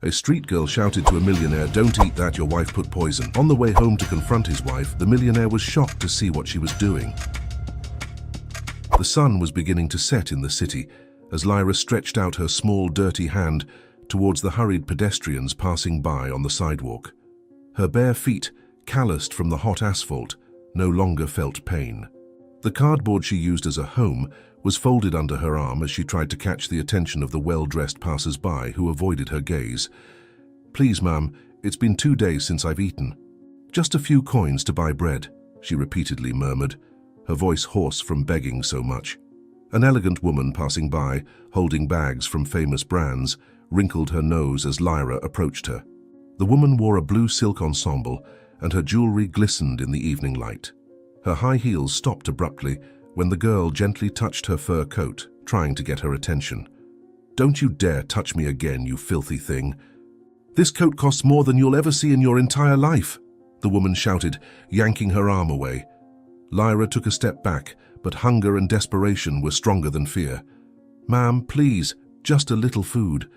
A street girl shouted to a millionaire, "Don't eat that, your wife put poison." On the way home to confront his wife, the millionaire was shocked to see what she was doing. The sun was beginning to set in the city as Lyra stretched out her small, dirty hand towards the hurried pedestrians passing by on the sidewalk. Her bare feet, calloused from the hot asphalt, no longer felt pain. The cardboard she used as a home was folded under her arm as she tried to catch the attention of the well-dressed passers-by who avoided her gaze. "Please, ma'am, it's been 2 days since I've eaten. Just a few coins to buy bread," she repeatedly murmured, her voice hoarse from begging so much. An elegant woman passing by, holding bags from famous brands, wrinkled her nose as Lyra approached her. The woman wore a blue silk ensemble, and her jewelry glistened in the evening light. Her high heels stopped abruptly when the girl gently touched her fur coat, trying to get her attention. "Don't you dare touch me again, you filthy thing. This coat costs more than you'll ever see in your entire life," the woman shouted, yanking her arm away. Lyra took a step back, but hunger and desperation were stronger than fear. "Ma'am, please, just a little food."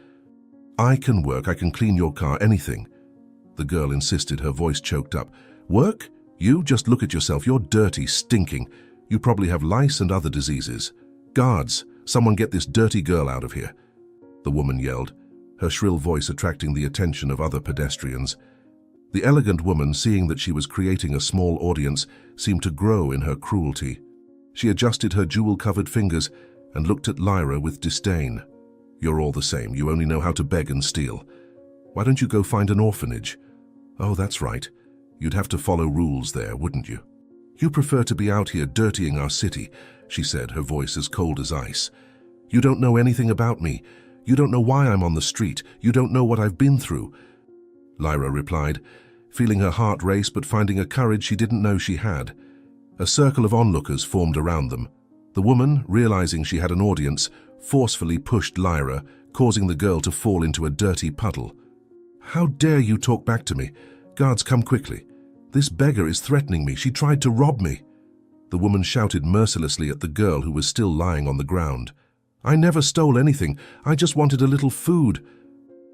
"I can work, I can clean your car, anything," the girl insisted, her voice choked up. "Work? You just look at yourself, you're dirty, stinking. You probably have lice and other diseases. Guards, someone get this dirty girl out of here," the woman yelled, her shrill voice attracting the attention of other pedestrians. The elegant woman, seeing that she was creating a small audience, seemed to grow in her cruelty. She adjusted her jewel-covered fingers and looked at Lyra with disdain. "You're all the same, you only know how to beg and steal. Why don't you go find an orphanage?" "Oh, that's right. You'd have to follow rules there, wouldn't you?" "You prefer to be out here dirtying our city," she said, her voice as cold as ice. "You don't know anything about me. You don't know why I'm on the street. You don't know what I've been through," Lyra replied, feeling her heart race but finding a courage she didn't know she had. A circle of onlookers formed around them. The woman, realizing she had an audience, forcefully pushed Lyra, causing the girl to fall into a dirty puddle. "How dare you talk back to me? Guards, come quickly. This beggar is threatening me. She tried to rob me," the woman shouted mercilessly at the girl who was still lying on the ground. "I never stole anything. I just wanted a little food."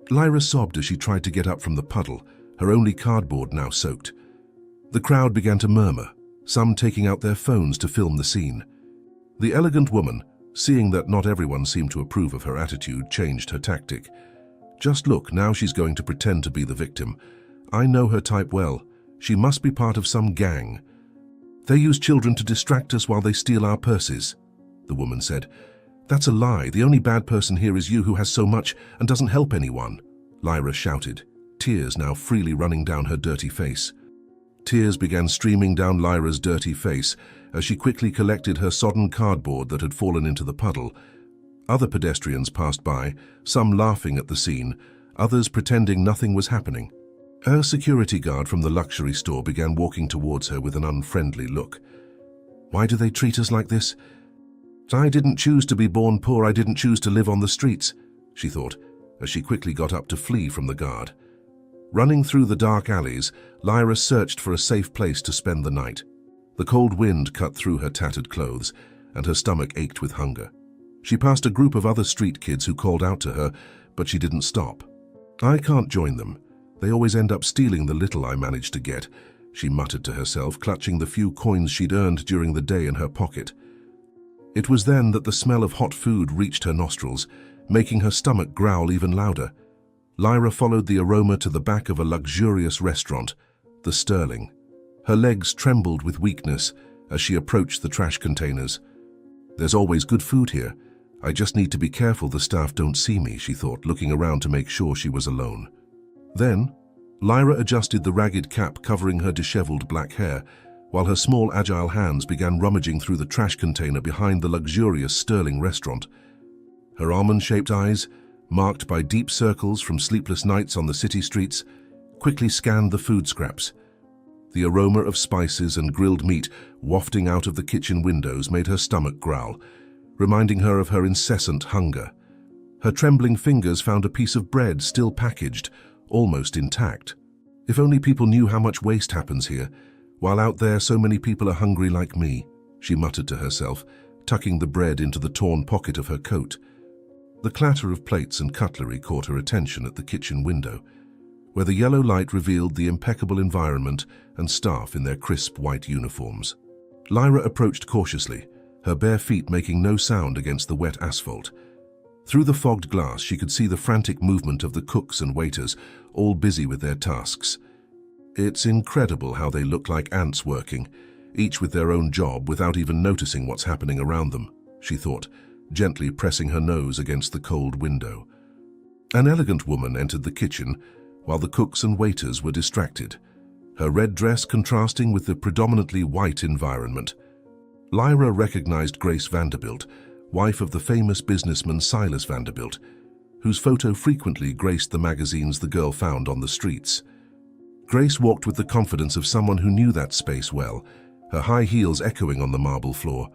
Lyra sobbed as she tried to get up from the puddle, her only cardboard now soaked. The crowd began to murmur, some taking out their phones to film the scene. The elegant woman, seeing that not everyone seemed to approve of her attitude, changed her tactic. "Just look, now she's going to pretend to be the victim. I know her type well. She must be part of some gang. They use children to distract us while they steal our purses," the woman said. "That's a lie. The only bad person here is you, who has so much and doesn't help anyone," Lyra shouted, tears now freely running down her dirty face. Tears began streaming down Lyra's dirty face as she quickly collected her sodden cardboard that had fallen into the puddle. Other pedestrians passed by, some laughing at the scene, others pretending nothing was happening. A security guard from the luxury store began walking towards her with an unfriendly look. "Why do they treat us like this? I didn't choose to be born poor, I didn't choose to live on the streets," she thought, as she quickly got up to flee from the guard. Running through the dark alleys, Lyra searched for a safe place to spend the night. The cold wind cut through her tattered clothes, and her stomach ached with hunger. She passed a group of other street kids who called out to her, but she didn't stop. "I can't join them. They always end up stealing the little I manage to get," she muttered to herself, clutching the few coins she'd earned during the day in her pocket. It was then that the smell of hot food reached her nostrils, making her stomach growl even louder. Lyra followed the aroma to the back of a luxurious restaurant, the Sterling. Her legs trembled with weakness as she approached the trash containers. "There's always good food here. I just need to be careful the staff don't see me," she thought, looking around to make sure she was alone. Then, Lyra adjusted the ragged cap covering her disheveled black hair, while her small, agile hands began rummaging through the trash container behind the luxurious Sterling restaurant. Her almond-shaped eyes, marked by deep circles from sleepless nights on the city streets, quickly scanned the food scraps. The aroma of spices and grilled meat wafting out of the kitchen windows made her stomach growl, reminding her of her incessant hunger. Her trembling fingers found a piece of bread still packaged, almost intact. "If only people knew how much waste happens here. While out there so many people are hungry like me," she muttered to herself, tucking the bread into the torn pocket of her coat. The clatter of plates and cutlery caught her attention at the kitchen window, where the yellow light revealed the impeccable environment and staff in their crisp white uniforms. Lyra approached cautiously, her bare feet making no sound against the wet asphalt. Through the fogged glass, she could see the frantic movement of the cooks and waiters, all busy with their tasks. It's incredible how they look like ants working, each with their own job without even noticing what's happening around them, she thought, gently pressing her nose against the cold window. An elegant woman entered the kitchen, while the cooks and waiters were distracted, her red dress contrasting with the predominantly white environment. Lyra recognized Grace Vanderbilt, wife of the famous businessman Silas Vanderbilt, whose photo frequently graced the magazines the girl found on the streets. Grace walked with the confidence of someone who knew that space well, her high heels echoing on the marble floor.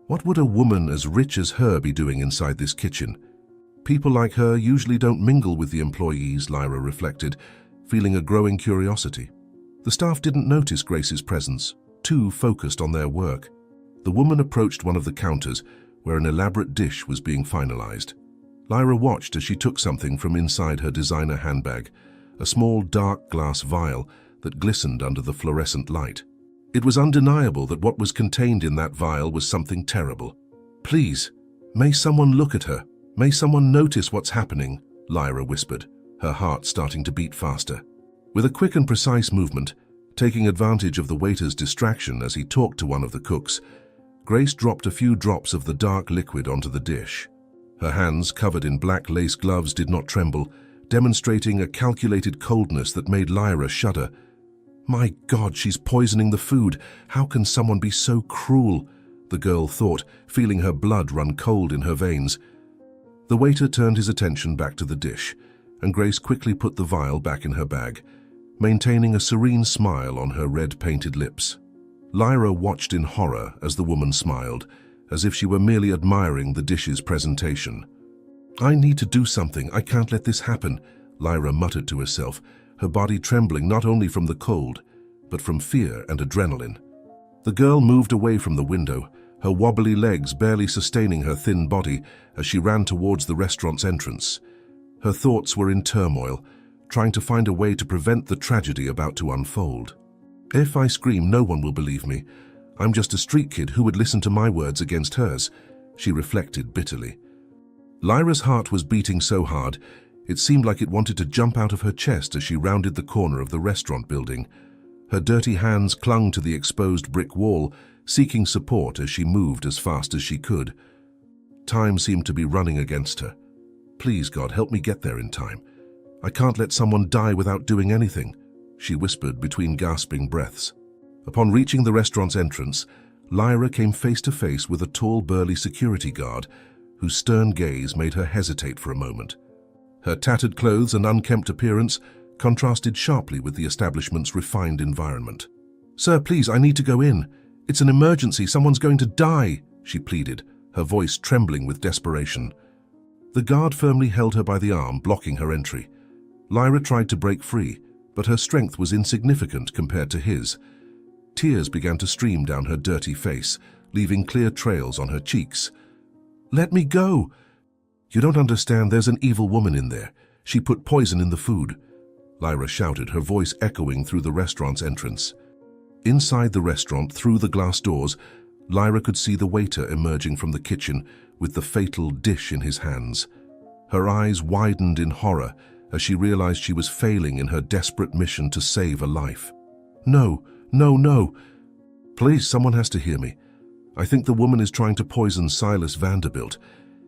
What would a woman as rich as her be doing inside this kitchen? People like her usually don't mingle with the employees, Lyra reflected, feeling a growing curiosity. The staff didn't notice Grace's presence, too focused on their work. The woman approached one of the counters, where an elaborate dish was being finalized. Lyra watched as she took something from inside her designer handbag, a small dark glass vial that glistened under the fluorescent light. It was undeniable that what was contained in that vial was something terrible. "Please, may someone look at her? May someone notice what's happening?" Lyra whispered, her heart starting to beat faster. With a quick and precise movement, taking advantage of the waiter's distraction as he talked to one of the cooks, Grace dropped a few drops of the dark liquid onto the dish. Her hands, covered in black lace gloves, did not tremble, demonstrating a calculated coldness that made Lyra shudder. "My God, she's poisoning the food. How can someone be so cruel?" the girl thought, feeling her blood run cold in her veins. The waiter turned his attention back to the dish, and Grace quickly put the vial back in her bag, maintaining a serene smile on her red-painted lips. Lyra watched in horror as the woman smiled, as if she were merely admiring the dish's presentation. "I need to do something. I can't let this happen," Lyra muttered to herself, her body trembling not only from the cold, but from fear and adrenaline. The girl moved away from the window, her wobbly legs barely sustaining her thin body as she ran towards the restaurant's entrance. Her thoughts were in turmoil, trying to find a way to prevent the tragedy about to unfold. "If I scream, no one will believe me. I'm just a street kid who would listen to my words against hers," she reflected bitterly. Lyra's heart was beating so hard, it seemed like it wanted to jump out of her chest as she rounded the corner of the restaurant building. Her dirty hands clung to the exposed brick wall, seeking support as she moved as fast as she could. Time seemed to be running against her. "Please, God, help me get there in time. I can't let someone die without doing anything," she whispered between gasping breaths. Upon reaching the restaurant's entrance, Lyra came face to face with a tall, burly security guard whose stern gaze made her hesitate for a moment. Her tattered clothes and unkempt appearance contrasted sharply with the establishment's refined environment. "Sir, please, I need to go in. It's an emergency. Someone's going to die," she pleaded, her voice trembling with desperation. The guard firmly held her by the arm, blocking her entry. Lyra tried to break free, but her strength was insignificant compared to his. Tears began to stream down her dirty face, leaving clear trails on her cheeks. "Let me go!" "You don't understand. There's an evil woman in there. She put poison in the food," Lyra shouted, her voice echoing through the restaurant's entrance. Inside the restaurant, through the glass doors, Lyra could see the waiter emerging from the kitchen with the fatal dish in his hands. Her eyes widened in horror as she realized she was failing in her desperate mission to save a life. "No, no, no. Please, someone has to hear me. I think the woman is trying to poison Silas Vanderbilt.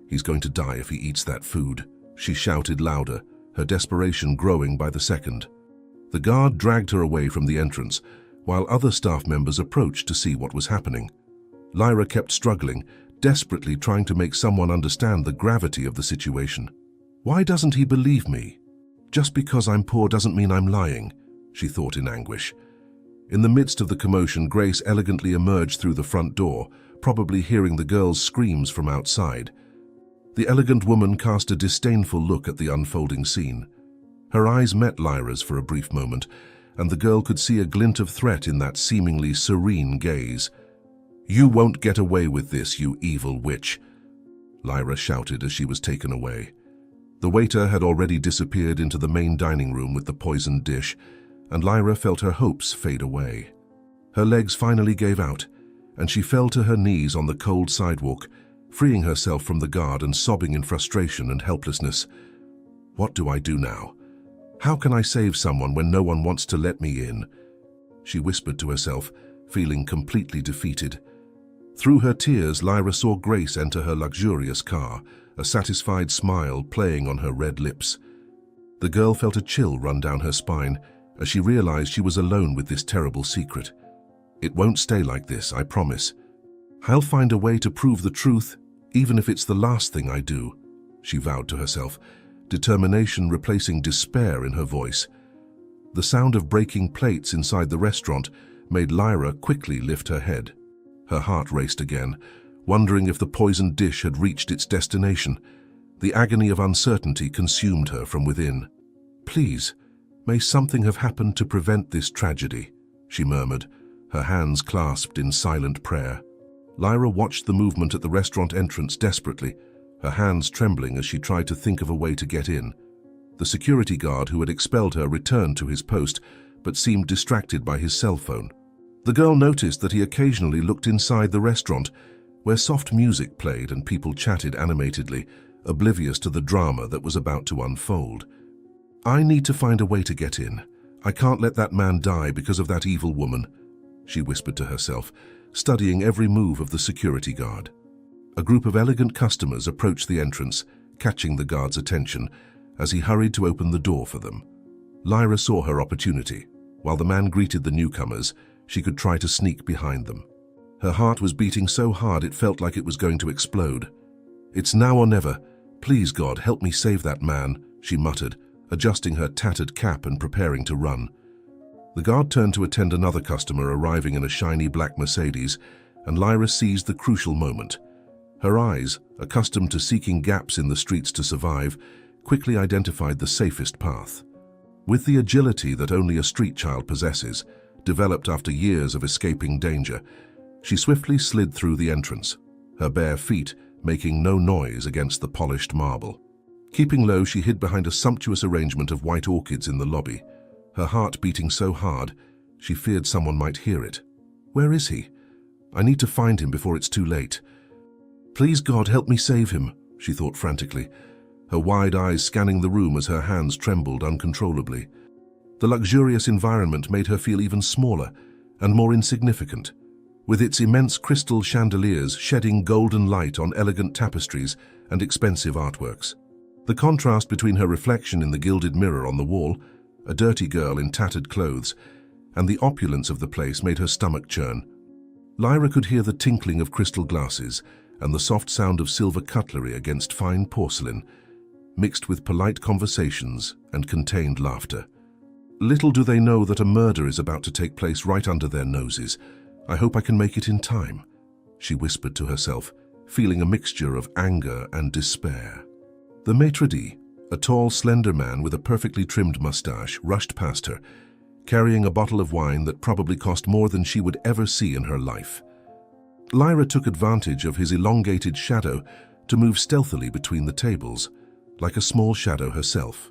He's going to die if he eats that food," she shouted louder, her desperation growing by the second. The guard dragged her away from the entrance, while other staff members approached to see what was happening. Lyra kept struggling, desperately trying to make someone understand the gravity of the situation. "Why doesn't he believe me? Just because I'm poor doesn't mean I'm lying," she thought in anguish. In the midst of the commotion, Grace elegantly emerged through the front door, probably hearing the girl's screams from outside. The elegant woman cast a disdainful look at the unfolding scene. Her eyes met Lyra's for a brief moment, and the girl could see a glint of threat in that seemingly serene gaze. "You won't get away with this, you evil witch." Lyra shouted as she was taken away. The waiter had already disappeared into the main dining room with the poisoned dish, and Lyra felt her hopes fade away. Her legs finally gave out, and she fell to her knees on the cold sidewalk, freeing herself from the guard and sobbing in frustration and helplessness. What do I do now? How can I save someone when no one wants to let me in? She whispered to herself, feeling completely defeated. Through her tears, Lyra saw Grace enter her luxurious car, a satisfied smile playing on her red lips. The girl felt a chill run down her spine as she realized she was alone with this terrible secret. It won't stay like this, I promise. I'll find a way to prove the truth, even if it's the last thing I do, she vowed to herself, determination replacing despair in her voice. The sound of breaking plates inside the restaurant made Lyra quickly lift her head. Her heart raced again, wondering if the poisoned dish had reached its destination. The agony of uncertainty consumed her from within. Please, may something have happened to prevent this tragedy, she murmured, her hands clasped in silent prayer. Lyra watched the movement at the restaurant entrance desperately, her hands trembling as she tried to think of a way to get in. The security guard who had expelled her returned to his post, but seemed distracted by his cell phone. The girl noticed that he occasionally looked inside the restaurant, where soft music played and people chatted animatedly, oblivious to the drama that was about to unfold. I need to find a way to get in. I can't let that man die because of that evil woman, she whispered to herself, studying every move of the security guard. A group of elegant customers approached the entrance, catching the guard's attention as he hurried to open the door for them. Lyra saw her opportunity. While the man greeted the newcomers, she could try to sneak behind them. Her heart was beating so hard it felt like it was going to explode. It's now or never. Please, God, help me save that man, she muttered, adjusting her tattered cap and preparing to run. The guard turned to attend another customer arriving in a shiny black Mercedes, and Lyra seized the crucial moment. Her eyes, accustomed to seeking gaps in the streets to survive, quickly identified the safest path. With the agility that only a street child possesses, developed after years of escaping danger, she swiftly slid through the entrance, her bare feet making no noise against the polished marble. Keeping low, she hid behind a sumptuous arrangement of white orchids in the lobby, her heart beating so hard she feared someone might hear it. Where is he? I need to find him before it's too late. Please, God, help me save him, she thought frantically, her wide eyes scanning the room as her hands trembled uncontrollably. The luxurious environment made her feel even smaller and more insignificant, with its immense crystal chandeliers shedding golden light on elegant tapestries and expensive artworks. The contrast between her reflection in the gilded mirror on the wall, a dirty girl in tattered clothes, and the opulence of the place made her stomach churn. Lyra could hear the tinkling of crystal glasses and the soft sound of silver cutlery against fine porcelain, mixed with polite conversations and contained laughter. Little do they know that a murder is about to take place right under their noses. I hope I can make it in time, she whispered to herself, feeling a mixture of anger and despair. The maitre d', a tall, slender man with a perfectly trimmed mustache, rushed past her, carrying a bottle of wine that probably cost more than she would ever see in her life. Lyra took advantage of his elongated shadow to move stealthily between the tables, like a small shadow herself.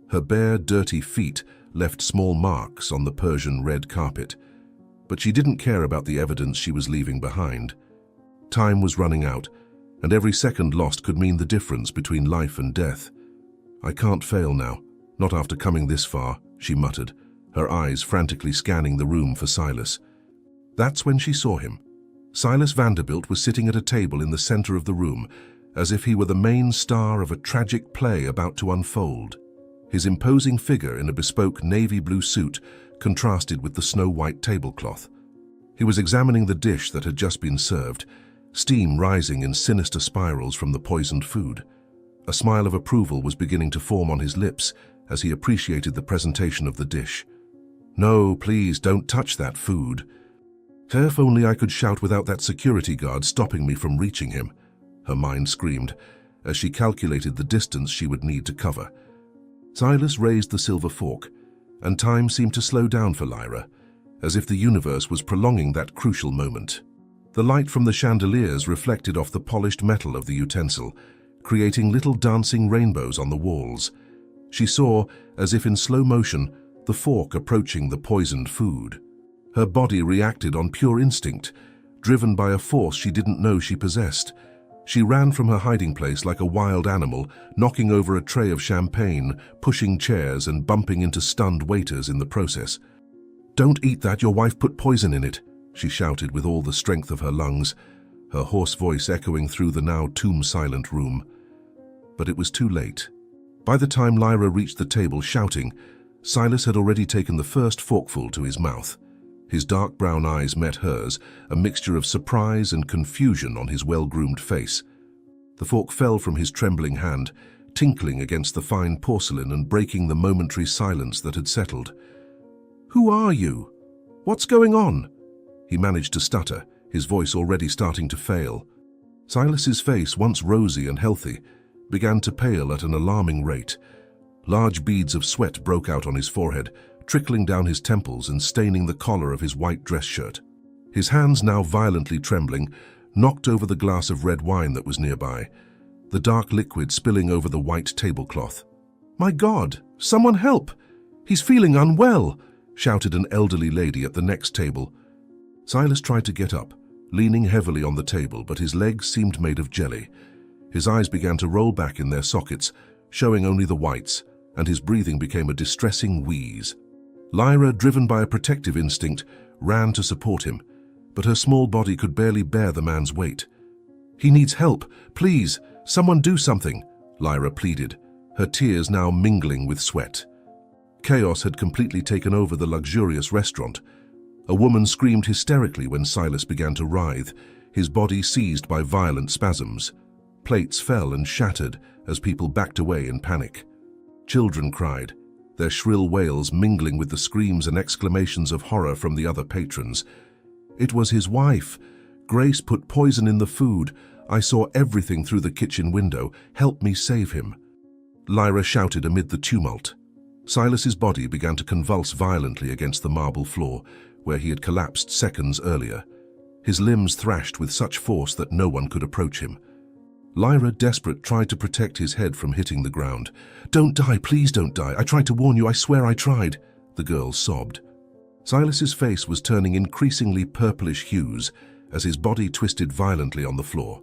Her bare, dirty feet left small marks on the Persian red carpet, but she didn't care about the evidence she was leaving behind. Time was running out, and every second lost could mean the difference between life and death. I can't fail now, not after coming this far, she muttered, her eyes frantically scanning the room for Silas. That's when she saw him. Silas Vanderbilt was sitting at a table in the center of the room, as if he were the main star of a tragic play about to unfold. His imposing figure in a bespoke navy blue suit contrasted with the snow-white tablecloth. He was examining the dish that had just been served, steam rising in sinister spirals from the poisoned food. A smile of approval was beginning to form on his lips as he appreciated the presentation of the dish. No, please, don't touch that food. If only I could shout without that security guard stopping me from reaching him, her mind screamed, as she calculated the distance she would need to cover. Silas raised the silver fork, and time seemed to slow down for Lyra, as if the universe was prolonging that crucial moment. The light from the chandeliers reflected off the polished metal of the utensil, creating little dancing rainbows on the walls. She saw, as if in slow motion, the fork approaching the poisoned food. Her body reacted on pure instinct, driven by a force she didn't know she possessed. She ran from her hiding place like a wild animal, knocking over a tray of champagne, pushing chairs and bumping into stunned waiters in the process. "Don't eat that, your wife put poison in it," she shouted with all the strength of her lungs, her hoarse voice echoing through the now tomb-silent room. But it was too late. By the time Lyra reached the table shouting, Silas had already taken the first forkful to his mouth. His dark brown eyes met hers, a mixture of surprise and confusion on his well-groomed face. The fork fell from his trembling hand, tinkling against the fine porcelain and breaking the momentary silence that had settled. "Who are you? What's going on?" He managed to stutter, his voice already starting to fail. Silas's face, once rosy and healthy, began to pale at an alarming rate. Large beads of sweat broke out on his forehead, trickling down his temples and staining the collar of his white dress shirt. His hands, now violently trembling, knocked over the glass of red wine that was nearby, the dark liquid spilling over the white tablecloth. "My God, someone help! He's feeling unwell!" shouted an elderly lady at the next table. Silas tried to get up, leaning heavily on the table, but his legs seemed made of jelly. His eyes began to roll back in their sockets, showing only the whites, and his breathing became a distressing wheeze. Lyra, driven by a protective instinct, ran to support him, but her small body could barely bear the man's weight. "He needs help. Please, someone do something," Lyra pleaded, her tears now mingling with sweat. Chaos had completely taken over the luxurious restaurant. A woman screamed hysterically when Silas began to writhe, his body seized by violent spasms. Plates fell and shattered as people backed away in panic. Children cried, their shrill wails mingling with the screams and exclamations of horror from the other patrons. "It was his wife. Grace put poison in the food. I saw everything through the kitchen window. Help me save him," Lyra shouted amid the tumult. Silas's body began to convulse violently against the marble floor, where he had collapsed seconds earlier. His limbs thrashed with such force that no one could approach him. Lyra, desperate, tried to protect his head from hitting the ground. "Don't die, please don't die. I tried to warn you, I swear I tried," the girl sobbed. Silas's face was turning increasingly purplish hues as his body twisted violently on the floor.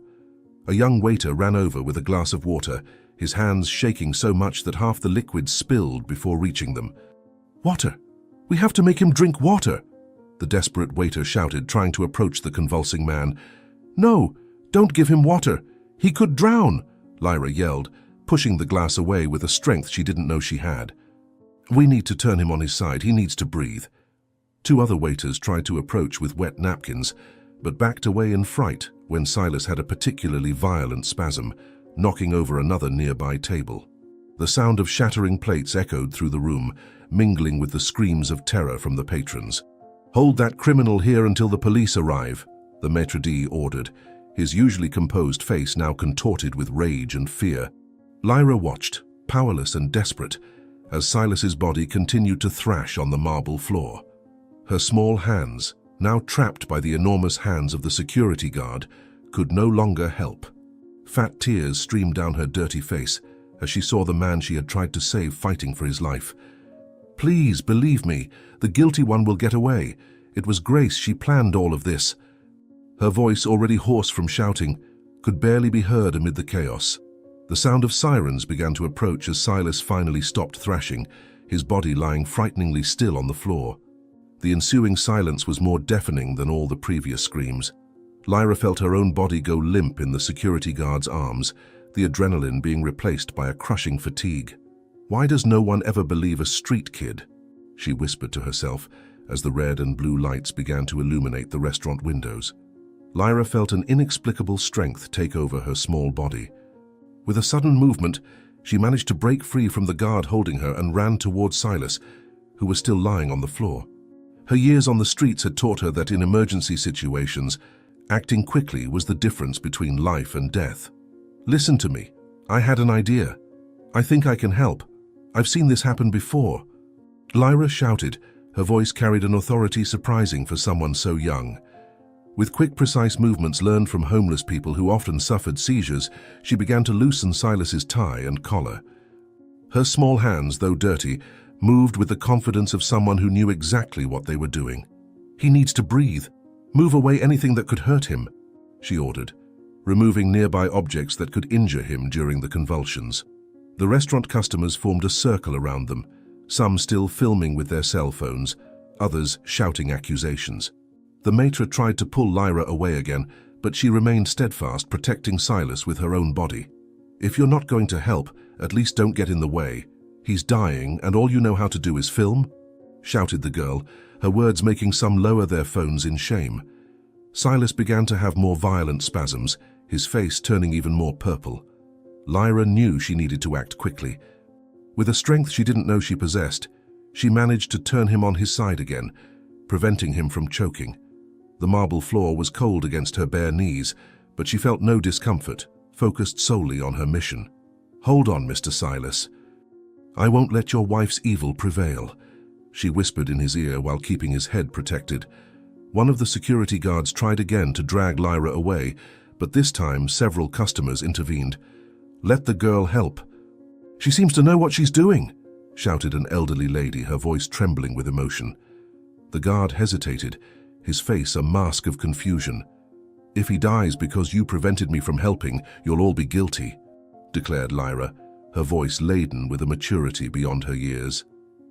A young waiter ran over with a glass of water, his hands shaking so much that half the liquid spilled before reaching them. "Water! We have to make him drink water!" the desperate waiter shouted, trying to approach the convulsing man. "No, don't give him water! He could drown!" Lyra yelled, pushing the glass away with a strength she didn't know she had. "We need to turn him on his side. He needs to breathe." Two other waiters tried to approach with wet napkins, but backed away in fright when Silas had a particularly violent spasm, knocking over another nearby table. The sound of shattering plates echoed through the room, mingling with the screams of terror from the patrons. "Hold that criminal here until the police arrive," the maitre d' ordered, his usually composed face now contorted with rage and fear. Lyra watched, powerless and desperate, as Silas's body continued to thrash on the marble floor. Her small hands, now trapped by the enormous hands of the security guard, could no longer help. Fat tears streamed down her dirty face as she saw the man she had tried to save fighting for his life. "Please, believe me, the guilty one will get away. It was Grace, she planned all of this." Her voice, already hoarse from shouting, could barely be heard amid the chaos. The sound of sirens began to approach as Silas finally stopped thrashing, his body lying frighteningly still on the floor. The ensuing silence was more deafening than all the previous screams. Lyra felt her own body go limp in the security guard's arms, the adrenaline being replaced by a crushing fatigue. "Why does no one ever believe a street kid?" she whispered to herself as the red and blue lights began to illuminate the restaurant windows. Lyra felt an inexplicable strength take over her small body. With a sudden movement, she managed to break free from the guard holding her and ran towards Silas, who was still lying on the floor. Her years on the streets had taught her that in emergency situations, acting quickly was the difference between life and death. "Listen to me. I had an idea. I think I can help. I've seen this happen before." Lyra shouted, her voice carried an authority surprising for someone so young. With quick, precise movements learned from homeless people who often suffered seizures, she began to loosen Silas's tie and collar. Her small hands, though dirty, moved with the confidence of someone who knew exactly what they were doing. "He needs to breathe. Move away anything that could hurt him," she ordered, removing nearby objects that could injure him during the convulsions. The restaurant customers formed a circle around them, some still filming with their cell phones, others shouting accusations. The maître tried to pull Lyra away again, but she remained steadfast, protecting Silas with her own body. "If you're not going to help, at least don't get in the way. He's dying, and all you know how to do is film?" shouted the girl, her words making some lower their phones in shame. Silas began to have more violent spasms, his face turning even more purple. Lyra knew she needed to act quickly. With a strength she didn't know she possessed, she managed to turn him on his side again, preventing him from choking. The marble floor was cold against her bare knees, but she felt no discomfort, focused solely on her mission. "Hold on, Mr. Silas. I won't let your wife's evil prevail," she whispered in his ear while keeping his head protected. One of the security guards tried again to drag Lyra away, but this time several customers intervened. "Let the girl help." "She seems to know what she's doing," shouted an elderly lady, her voice trembling with emotion. The guard hesitated, his face a mask of confusion. "If he dies because you prevented me from helping, you'll all be guilty," declared Lyra, her voice laden with a maturity beyond her years.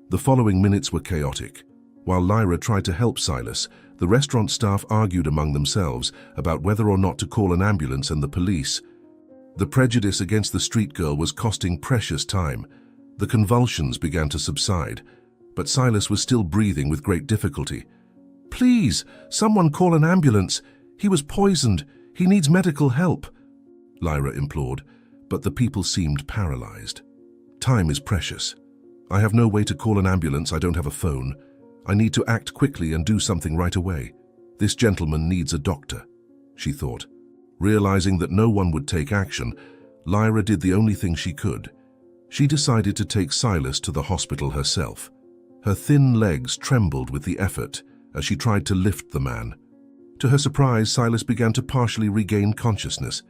The following minutes were chaotic. While Lyra tried to help Silas, the restaurant staff argued among themselves about whether or not to call an ambulance and the police. The prejudice against the street girl was costing precious time. The convulsions began to subside, but Silas was still breathing with great difficulty. "Please, someone call an ambulance. He was poisoned. He needs medical help," Lyra implored, but the people seemed paralyzed. "Time is precious. I have no way to call an ambulance. I don't have a phone. I need to act quickly and do something right away. This gentleman needs a doctor," she thought. Realizing that no one would take action, Lyra did the only thing she could. She decided to take Silas to the hospital herself. Her thin legs trembled with the effort as she tried to lift the man. To her surprise, Silas began to partially regain consciousness.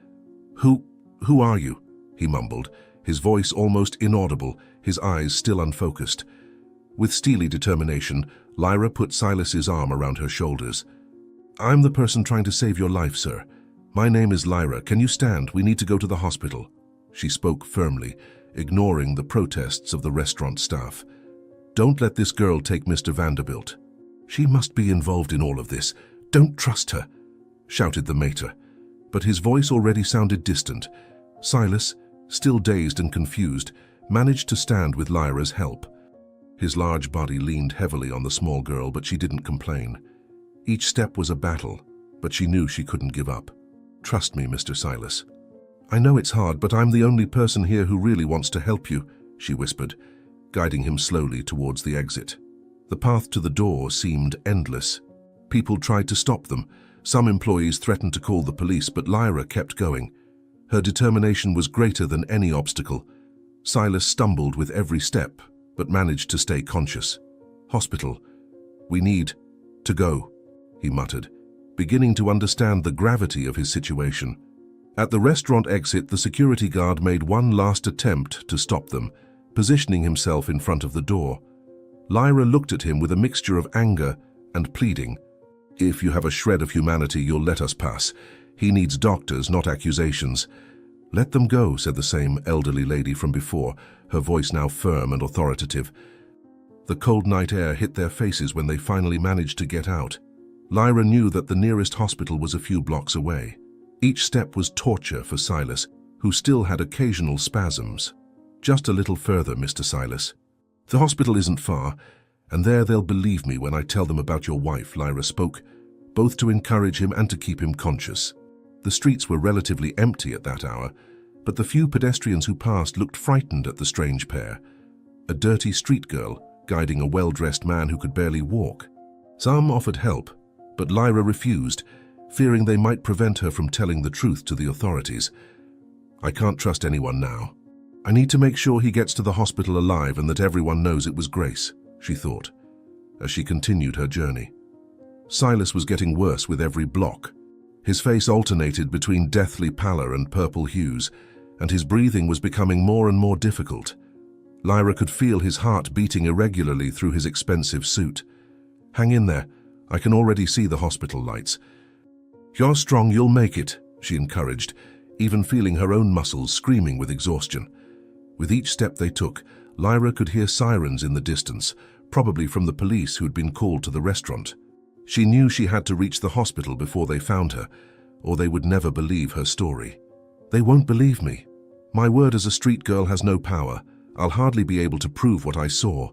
Who are you?" he mumbled, his voice almost inaudible, his eyes still unfocused. With steely determination, Lyra put Silas's arm around her shoulders. "I'm the person trying to save your life, sir. My name is Lyra. Can you stand? We need to go to the hospital," she spoke firmly, ignoring the protests of the restaurant staff. "Don't let this girl take Mr. Vanderbilt. She must be involved in all of this. Don't trust her," shouted the maître, but his voice already sounded distant. Silas, still dazed and confused, managed to stand with Lyra's help. His large body leaned heavily on the small girl, but she didn't complain. Each step was a battle, but she knew she couldn't give up. "Trust me, Mr. Silas. I know it's hard, but I'm the only person here who really wants to help you," she whispered, guiding him slowly towards the exit. The path to the door seemed endless. People tried to stop them. Some employees threatened to call the police, but Lyra kept going. Her determination was greater than any obstacle. Silas stumbled with every step, but managed to stay conscious. "Hospital. We need to go," he muttered, beginning to understand the gravity of his situation. At the restaurant exit, the security guard made one last attempt to stop them, positioning himself in front of the door. Lyra looked at him with a mixture of anger and pleading. "If you have a shred of humanity, you'll let us pass. He needs doctors, not accusations." "Let them go," said the same elderly lady from before, her voice now firm and authoritative. The cold night air hit their faces when they finally managed to get out. Lyra knew that the nearest hospital was a few blocks away. Each step was torture for Silas, who still had occasional spasms. "Just a little further, Mr. Silas. The hospital isn't far, and there they'll believe me when I tell them about your wife," Lyra spoke, both to encourage him and to keep him conscious. The streets were relatively empty at that hour, but the few pedestrians who passed looked frightened at the strange pair. A dirty street girl guiding a well-dressed man who could barely walk. Some offered help, but Lyra refused, fearing they might prevent her from telling the truth to the authorities. "I can't trust anyone now. I need to make sure he gets to the hospital alive and that everyone knows it was Grace," she thought, as she continued her journey. Silas was getting worse with every block. His face alternated between deathly pallor and purple hues, and his breathing was becoming more and more difficult. Lyra could feel his heart beating irregularly through his expensive suit. "Hang in there. I can already see the hospital lights." "You're strong, you'll make it," she encouraged, even feeling her own muscles screaming with exhaustion. With each step they took, Lyra could hear sirens in the distance, probably from the police who'd been called to the restaurant. She knew she had to reach the hospital before they found her, or they would never believe her story. "They won't believe me. My word as a street girl has no power. I'll hardly be able to prove what I saw.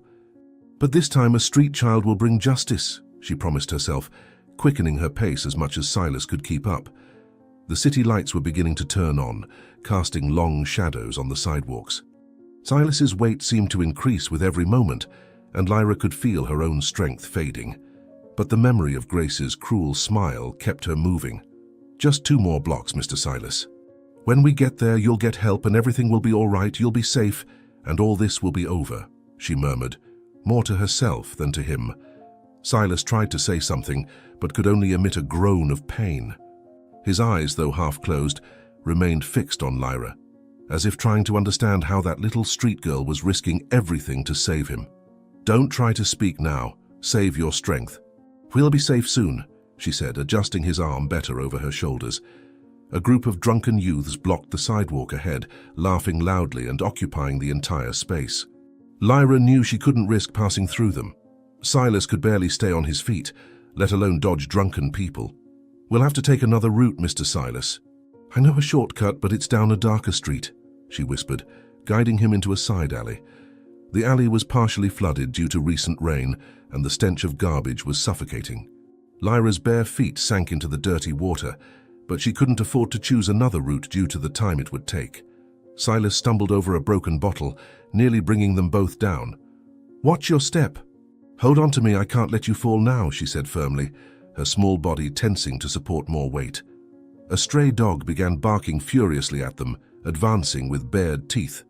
But this time a street child will bring justice," she promised herself, quickening her pace as much as Silas could keep up. The city lights were beginning to turn on, casting long shadows on the sidewalks. Silas's weight seemed to increase with every moment, and Lyra could feel her own strength fading. But the memory of Grace's cruel smile kept her moving. "Just 2 more blocks, Mr. Silas. When we get there, you'll get help and everything will be all right, you'll be safe, and all this will be over," she murmured, more to herself than to him. Silas tried to say something, but could only emit a groan of pain. His eyes, though half closed, remained fixed on Lyra, as if trying to understand how that little street girl was risking everything to save him. "Don't try to speak now. Save your strength. We'll be safe soon," she said, adjusting his arm better over her shoulders. A group of drunken youths blocked the sidewalk ahead, laughing loudly and occupying the entire space. Lyra knew she couldn't risk passing through them. Silas could barely stay on his feet, let alone dodge drunken people. "We'll have to take another route, Mr. Silas." "I know a shortcut, but it's down a darker street," she whispered, guiding him into a side alley. The alley was partially flooded due to recent rain, and the stench of garbage was suffocating. Lyra's bare feet sank into the dirty water, but she couldn't afford to choose another route due to the time it would take. Silas stumbled over a broken bottle, nearly bringing them both down. "Watch your step." "Hold on to me, I can't let you fall now," she said firmly, her small body tensing to support more weight. A stray dog began barking furiously at them, advancing with bared teeth.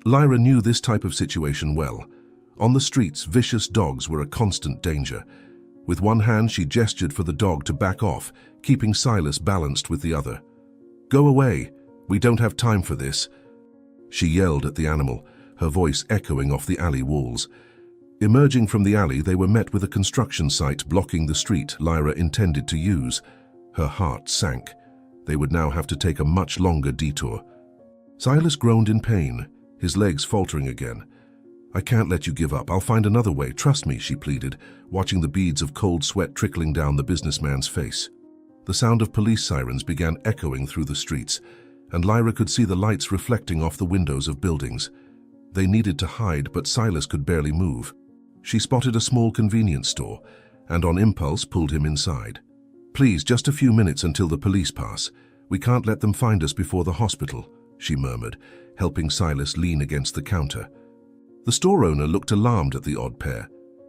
Lyra knew this type of situation well. On the streets, vicious dogs were a constant danger. With one hand, she gestured for the dog to back off, keeping Silas balanced with the other. "Go away. We don't have time for this," she yelled at the animal, her voice echoing off the alley walls. Emerging from the alley, they were met with a construction site blocking the street Lyra intended to use. Her heart sank. They would now have to take a much longer detour. Silas groaned in pain, his legs faltering again. "I can't let you give up. I'll find another way. Trust me," she pleaded, watching the beads of cold sweat trickling down the businessman's face. The sound of police sirens began echoing through the streets, and Lyra could see the lights reflecting off the windows of buildings. They needed to hide, but Silas could barely move. She spotted a small convenience store, and on impulse pulled him inside. "Please, just a few minutes until the police pass. We can't let them find us before the hospital," she murmured, helping Silas lean against the counter. The store owner looked alarmed at the odd pair,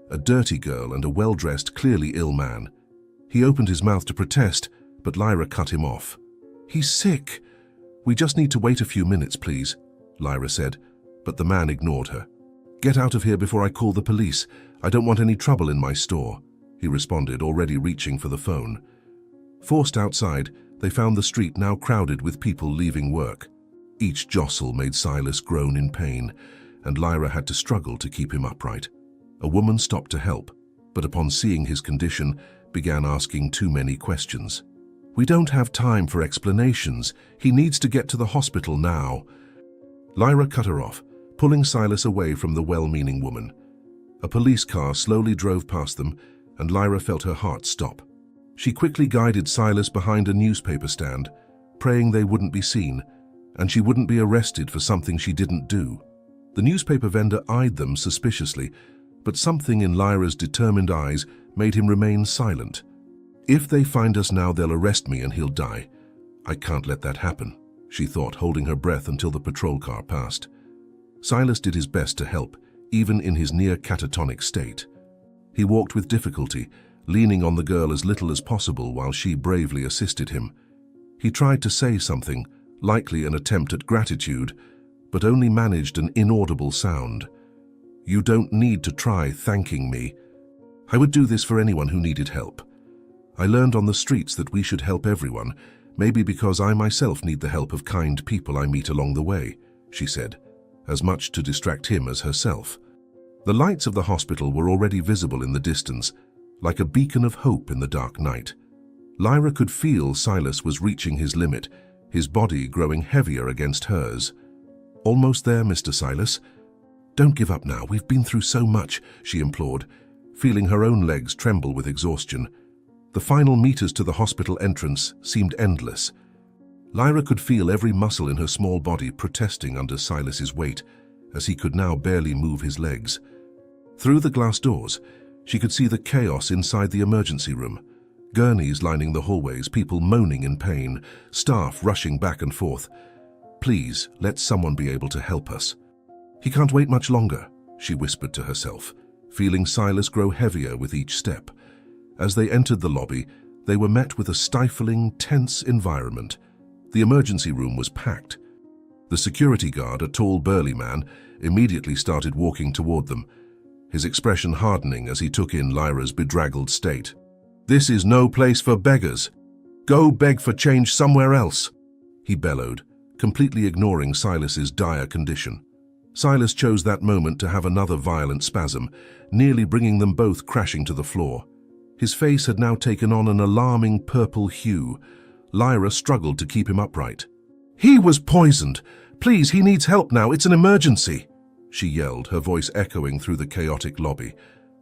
a dirty girl and a well-dressed, clearly ill man. He opened his mouth to protest, but Lyra cut him off. "He's sick. We just need to wait a few minutes, please," Lyra said, but the man ignored her. "Get out of here before I call the police. I don't want any trouble in my store," he responded, already reaching for the phone. Forced outside, they found the street now crowded with people leaving work. Each jostle made Silas groan in pain, and Lyra had to struggle to keep him upright. A woman stopped to help, but upon seeing his condition, began asking too many questions. "We don't have time for explanations. He needs to get to the hospital now." Lyra cut her off, pulling Silas away from the well-meaning woman. A police car slowly drove past them, and Lyra felt her heart stop. She quickly guided Silas behind a newspaper stand, praying they wouldn't be seen, and she wouldn't be arrested for something she didn't do. The newspaper vendor eyed them suspiciously, but something in Lyra's determined eyes made him remain silent. "If they find us now, they'll arrest me and he'll die. I can't let that happen," she thought, holding her breath until the patrol car passed. Silas did his best to help, even in his near catatonic state. He walked with difficulty, leaning on the girl as little as possible while she bravely assisted him. He tried to say something, likely an attempt at gratitude, but only managed an inaudible sound. "You don't need to try thanking me. I would do this for anyone who needed help. I learned on the streets that we should help everyone, maybe because I myself need the help of kind people I meet along the way, she said, as much to distract him as herself. The lights of the hospital were already visible in the distance, like a beacon of hope in the dark night. Lyra could feel Silas was reaching his limit, his body growing heavier against hers. "Almost there, Mr. Silas. Don't give up now, we've been through so much," she implored, feeling her own legs tremble with exhaustion. The final meters to the hospital entrance seemed endless. Lyra could feel every muscle in her small body protesting under Silas's weight, as he could now barely move his legs. Through the glass doors, she could see the chaos inside the emergency room. Gurneys lining the hallways, people moaning in pain, staff rushing back and forth. "Please, let someone be able to help us." "He can't wait much longer," she whispered to herself, feeling Silas grow heavier with each step. As they entered the lobby, they were met with a stifling, tense environment. The emergency room was packed. The security guard, a tall, burly man, immediately started walking toward them, his expression hardening as he took in Lyra's bedraggled state. "This is no place for beggars. Go beg for change somewhere else," he bellowed, completely ignoring Silas's dire condition. Silas chose that moment to have another violent spasm, nearly bringing them both crashing to the floor. His face had now taken on an alarming purple hue. Lyra struggled to keep him upright. "He was poisoned! Please, he needs help now, it's an emergency!" she yelled, her voice echoing through the chaotic lobby.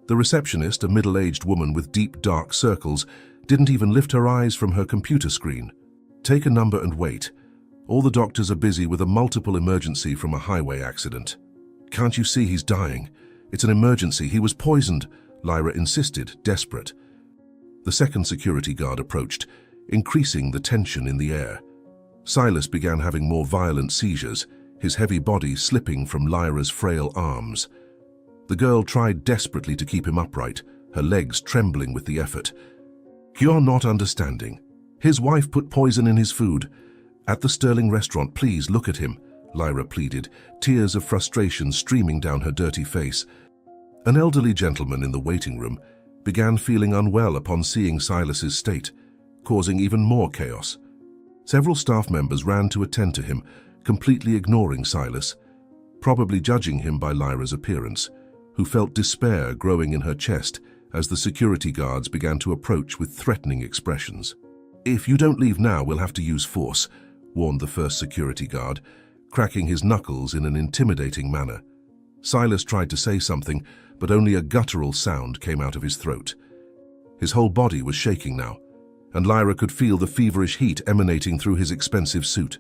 The receptionist, a middle-aged woman with deep, dark circles, didn't even lift her eyes from her computer screen. "Take a number and wait. All the doctors are busy with a multiple emergency from a highway accident." "Can't you see he's dying? It's an emergency, he was poisoned," Lyra insisted, desperate. The second security guard approached, increasing the tension in the air. Silas began having more violent seizures, his heavy body slipping from Lyra's frail arms. The girl tried desperately to keep him upright, her legs trembling with the effort. "You're not understanding. His wife put poison in his food. At the Sterling restaurant, please look at him," Lyra pleaded, tears of frustration streaming down her dirty face. An elderly gentleman in the waiting room began feeling unwell upon seeing Silas's state, causing even more chaos. Several staff members ran to attend to him, completely ignoring Silas, probably judging him by Lyra's appearance, who felt despair growing in her chest as the security guards began to approach with threatening expressions. "If you don't leave now, we'll have to use force," warned the first security guard, cracking his knuckles in an intimidating manner. Silas tried to say something, but only a guttural sound came out of his throat. His whole body was shaking now, and Lyra could feel the feverish heat emanating through his expensive suit.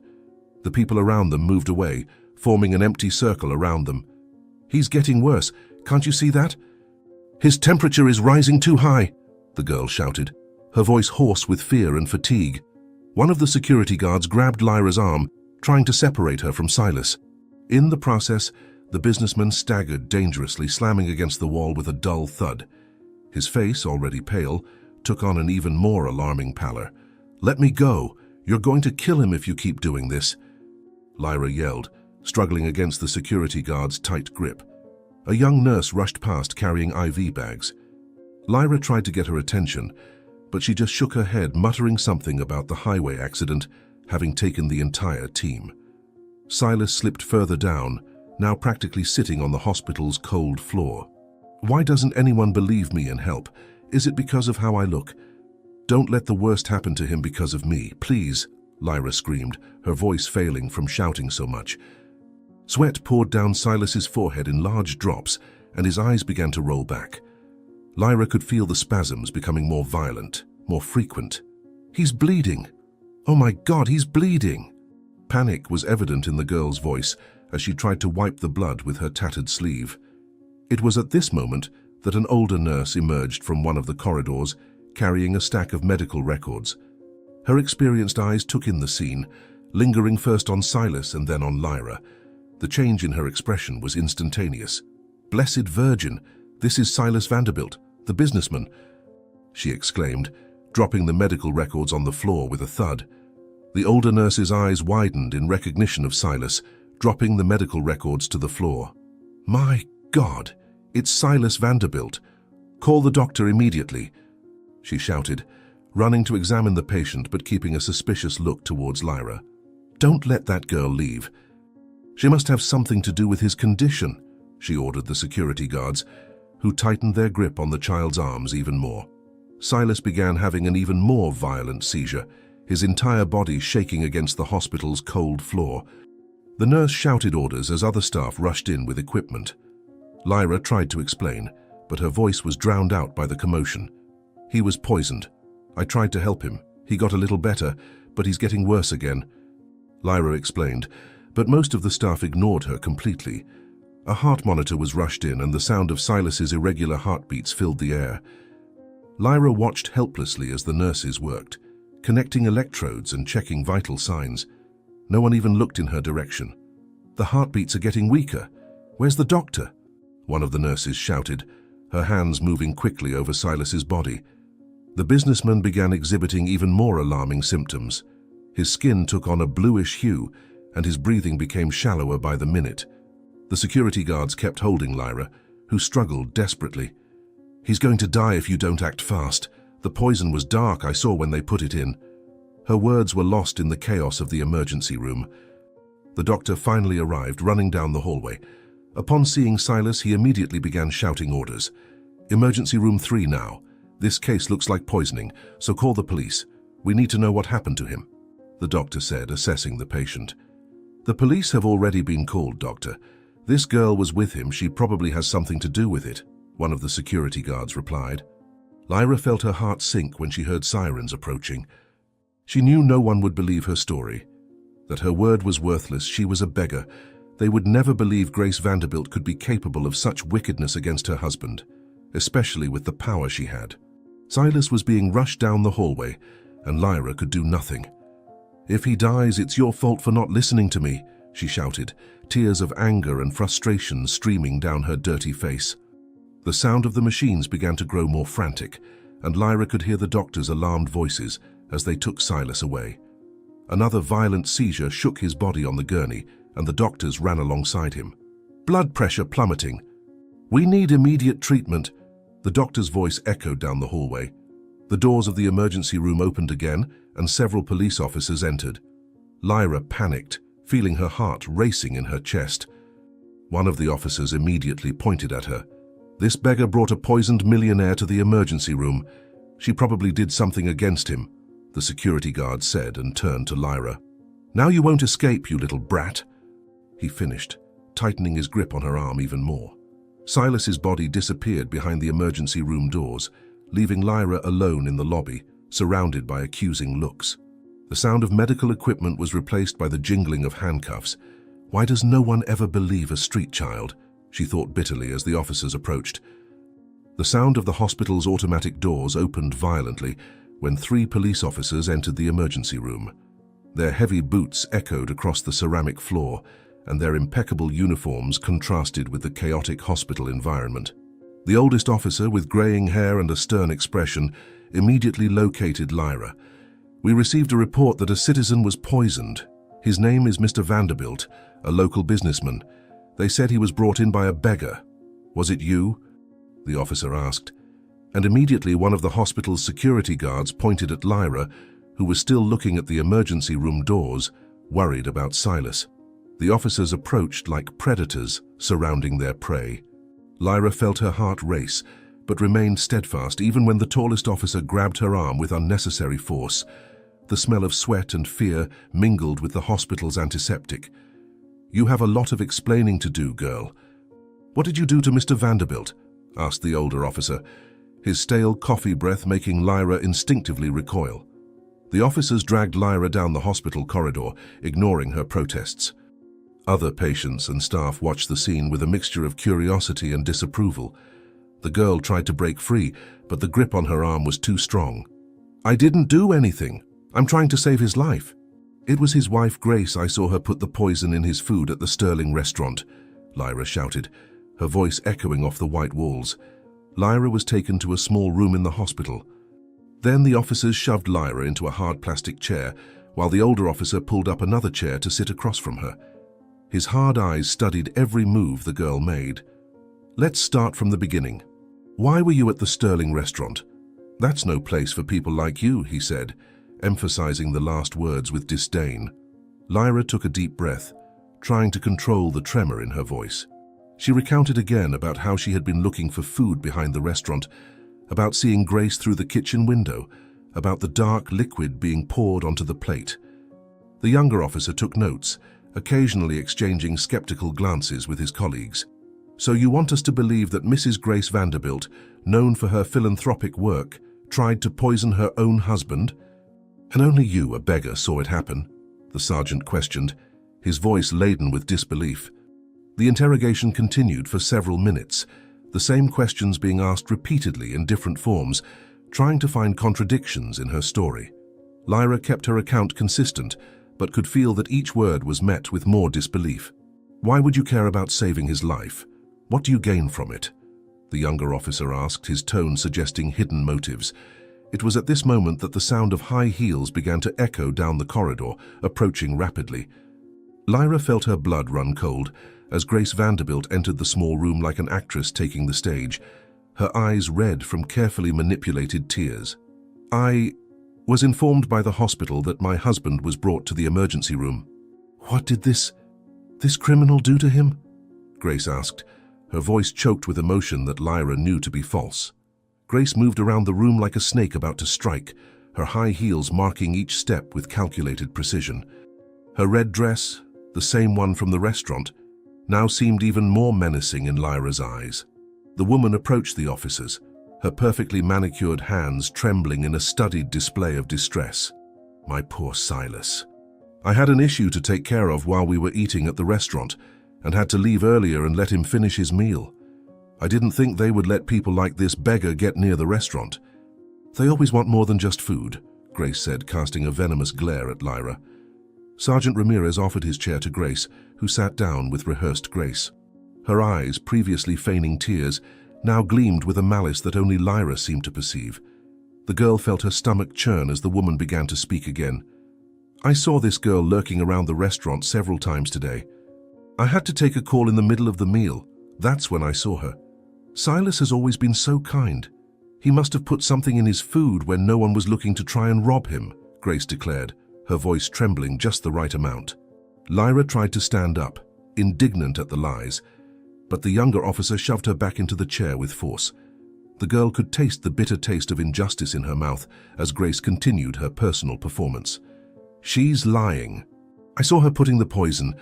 The people around them moved away, forming an empty circle around them. "He's getting worse. Can't you see that? His temperature is rising too high," the girl shouted, her voice hoarse with fear and fatigue. One of the security guards grabbed Lyra's arm, trying to separate her from Silas. In the process, the businessman staggered dangerously, slamming against the wall with a dull thud. His face, already pale, took on an even more alarming pallor. "Let me go! You're going to kill him if you keep doing this!" Lyra yelled, struggling against the security guard's tight grip. A young nurse rushed past carrying IV bags. Lyra tried to get her attention, but she just shook her head, muttering something about the highway accident having taken the entire team. Silas slipped further down, now practically sitting on the hospital's cold floor. "Why doesn't anyone believe me and help? Is it because of how I look? Don't let the worst happen to him because of me, please," Lyra screamed, her voice failing from shouting so much. Sweat poured down Silas's forehead in large drops, and his eyes began to roll back. Lyra could feel the spasms becoming more violent, more frequent. "He's bleeding! Oh my God, he's bleeding!" Panic was evident in the girl's voice as she tried to wipe the blood with her tattered sleeve. It was at this moment that an older nurse emerged from one of the corridors, carrying a stack of medical records. Her experienced eyes took in the scene, lingering first on Silas and then on Lyra. The change in her expression was instantaneous. "Blessed Virgin, this is Silas Vanderbilt, the businessman," she exclaimed, dropping the medical records on the floor with a thud. The older nurse's eyes widened in recognition of Silas, dropping the medical records to the floor. "My God, it's Silas Vanderbilt. Call the doctor immediately," she shouted, running to examine the patient but keeping a suspicious look towards Lyra. "Don't let that girl leave. She must have something to do with his condition," she ordered the security guards, who tightened their grip on the child's arms even more. Silas began having an even more violent seizure, his entire body shaking against the hospital's cold floor. The nurse shouted orders as other staff rushed in with equipment. Lyra tried to explain, but her voice was drowned out by the commotion. "He was poisoned. I tried to help him. He got a little better, but he's getting worse again," Lyra explained, but most of the staff ignored her completely. A heart monitor was rushed in and the sound of Silas's irregular heartbeats filled the air. Lyra watched helplessly as the nurses worked, connecting electrodes and checking vital signs. No one even looked in her direction. "The heartbeats are getting weaker. Where's the doctor?" one of the nurses shouted, her hands moving quickly over Silas's body. The businessman began exhibiting even more alarming symptoms. His skin took on a bluish hue, and his breathing became shallower by the minute. The security guards kept holding Lyra, who struggled desperately. "He's going to die if you don't act fast. The poison was dark, I saw when they put it in." Her words were lost in the chaos of the emergency room. The doctor finally arrived, running down the hallway. Upon seeing Silas, he immediately began shouting orders. "Emergency room 3 now. This case looks like poisoning, so call the police. We need to know what happened to him," the doctor said, assessing the patient. "The police have already been called, doctor. This girl was with him. She probably has something to do with it," one of the security guards replied. Lyra felt her heart sink when she heard sirens approaching. She knew no one would believe her story. That her word was worthless, she was a beggar. They would never believe Grace Vanderbilt could be capable of such wickedness against her husband, especially with the power she had. Silas was being rushed down the hallway, and Lyra could do nothing. "If he dies, it's your fault for not listening to me," she shouted, tears of anger and frustration streaming down her dirty face. The sound of the machines began to grow more frantic, and Lyra could hear the doctor's alarmed voices as they took Silas away. Another violent seizure shook his body on the gurney, and the doctors ran alongside him. "Blood pressure plummeting. We need immediate treatment," the doctor's voice echoed down the hallway. The doors of the emergency room opened again, and several police officers entered. Lyra panicked, feeling her heart racing in her chest. One of the officers immediately pointed at her. "This beggar brought a poisoned millionaire to the emergency room. She probably did something against him," the security guard said and turned to Lyra. "Now you won't escape, you little brat," he finished, tightening his grip on her arm even more. Silas's body disappeared behind the emergency room doors, leaving Lyra alone in the lobby, surrounded by accusing looks. The sound of medical equipment was replaced by the jingling of handcuffs. "Why does no one ever believe a street child?" she thought bitterly as the officers approached. The sound of the hospital's automatic doors opened violently when 3 police officers entered the emergency room. Their heavy boots echoed across the ceramic floor, and their impeccable uniforms contrasted with the chaotic hospital environment. The oldest officer, with graying hair and a stern expression, immediately located Lyra. "We received a report that a citizen was poisoned. His name is Mr. Vanderbilt, a local businessman. They said he was brought in by a beggar. Was it you?" the officer asked. And immediately one of the hospital's security guards pointed at Lyra, who was still looking at the emergency room doors, worried about Silas. The officers approached like predators surrounding their prey. Lyra felt her heart race, but remained steadfast even when the tallest officer grabbed her arm with unnecessary force. The smell of sweat and fear mingled with the hospital's antiseptic. "You have a lot of explaining to do, girl." "What did you do to Mr. Vanderbilt?" asked the older officer, his stale coffee breath making Lyra instinctively recoil. The officers dragged Lyra down the hospital corridor, ignoring her protests. Other patients and staff watched the scene with a mixture of curiosity and disapproval. The girl tried to break free, but the grip on her arm was too strong. "I didn't do anything. I'm trying to save his life." "It was his wife Grace. I saw her put the poison in his food at the Sterling restaurant," Lyra shouted, her voice echoing off the white walls. Lyra was taken to a small room in the hospital. Then the officers shoved Lyra into a hard plastic chair, while the older officer pulled up another chair to sit across from her. His hard eyes studied every move the girl made. "Let's start from the beginning. Why were you at the Sterling restaurant?" "That's no place for people like you," he said, emphasizing the last words with disdain. Lyra took a deep breath, trying to control the tremor in her voice. She recounted again about how she had been looking for food behind the restaurant, about seeing Grace through the kitchen window, about the dark liquid being poured onto the plate. The younger officer took notes, occasionally exchanging skeptical glances with his colleagues. "So you want us to believe that Mrs. Grace Vanderbilt, known for her philanthropic work, tried to poison her own husband? And only you, a beggar, saw it happen?" the sergeant questioned, his voice laden with disbelief. The interrogation continued for several minutes, the same questions being asked repeatedly in different forms, trying to find contradictions in her story. Lyra kept her account consistent, but could feel that each word was met with more disbelief. "Why would you care about saving his life? What do you gain from it?" the younger officer asked, his tone suggesting hidden motives. It was at this moment that the sound of high heels began to echo down the corridor, approaching rapidly. Lyra felt her blood run cold as Grace Vanderbilt entered the small room like an actress taking the stage, her eyes red from carefully manipulated tears. "I was informed by the hospital that my husband was brought to the emergency room." "What did this criminal do to him?" Grace asked, her voice choked with emotion that Lyra knew to be false. Grace moved around the room like a snake about to strike, her high heels marking each step with calculated precision. Her red dress, the same one from the restaurant, now seemed even more menacing in Lyra's eyes. The woman approached the officers, her perfectly manicured hands trembling in a studied display of distress. "My poor Silas. I had an issue to take care of while we were eating at the restaurant, and had to leave earlier and let him finish his meal. I didn't think they would let people like this beggar get near the restaurant. They always want more than just food," Grace said, casting a venomous glare at Lyra. Sergeant Ramirez offered his chair to Grace, who sat down with rehearsed grace. Her eyes, previously feigning tears, now gleamed with a malice that only Lyra seemed to perceive. The girl felt her stomach churn as the woman began to speak again. "I saw this girl lurking around the restaurant several times today. I had to take a call in the middle of the meal. That's when I saw her. Silas has always been so kind. He must have put something in his food when no one was looking to try and rob him," Grace declared, her voice trembling just the right amount. Lyra tried to stand up, indignant at the lies, but the younger officer shoved her back into the chair with force. The girl could taste the bitter taste of injustice in her mouth as Grace continued her personal performance. "She's lying. I saw her putting the poison.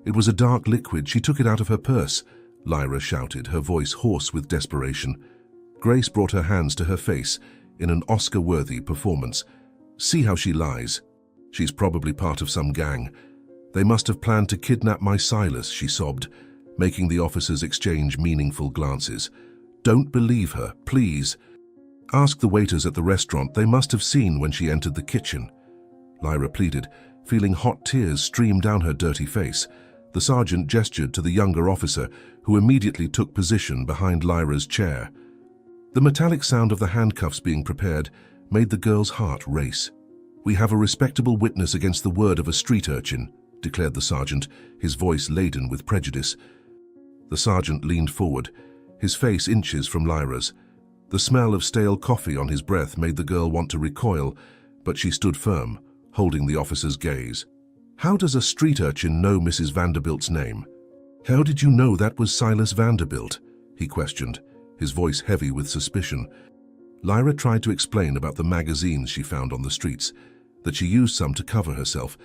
It was a dark liquid. She took it out of her purse," Lyra shouted, her voice hoarse with desperation. Grace brought her hands to her face in an Oscar-worthy performance. "See how she lies. She's probably part of some gang. They must have planned to kidnap my Silas," she sobbed, making the officers exchange meaningful glances. "Don't believe her, please. Ask the waiters at the restaurant. They must have seen when she entered the kitchen," Lyra pleaded, feeling hot tears stream down her dirty face. The sergeant gestured to the younger officer, who immediately took position behind Lyra's chair. The metallic sound of the handcuffs being prepared made the girl's heart race. "We have a respectable witness against the word of a street urchin," declared the sergeant, his voice laden with prejudice. The sergeant leaned forward, his face inches from Lyra's. The smell of stale coffee on his breath made the girl want to recoil, but she stood firm, holding the officer's gaze. "How does a street urchin know Mrs. Vanderbilt's name?" "How did you know that was Silas Vanderbilt?" he questioned, his voice heavy with suspicion. Lyra tried to explain about the magazines she found on the streets, that she used some to cover herself,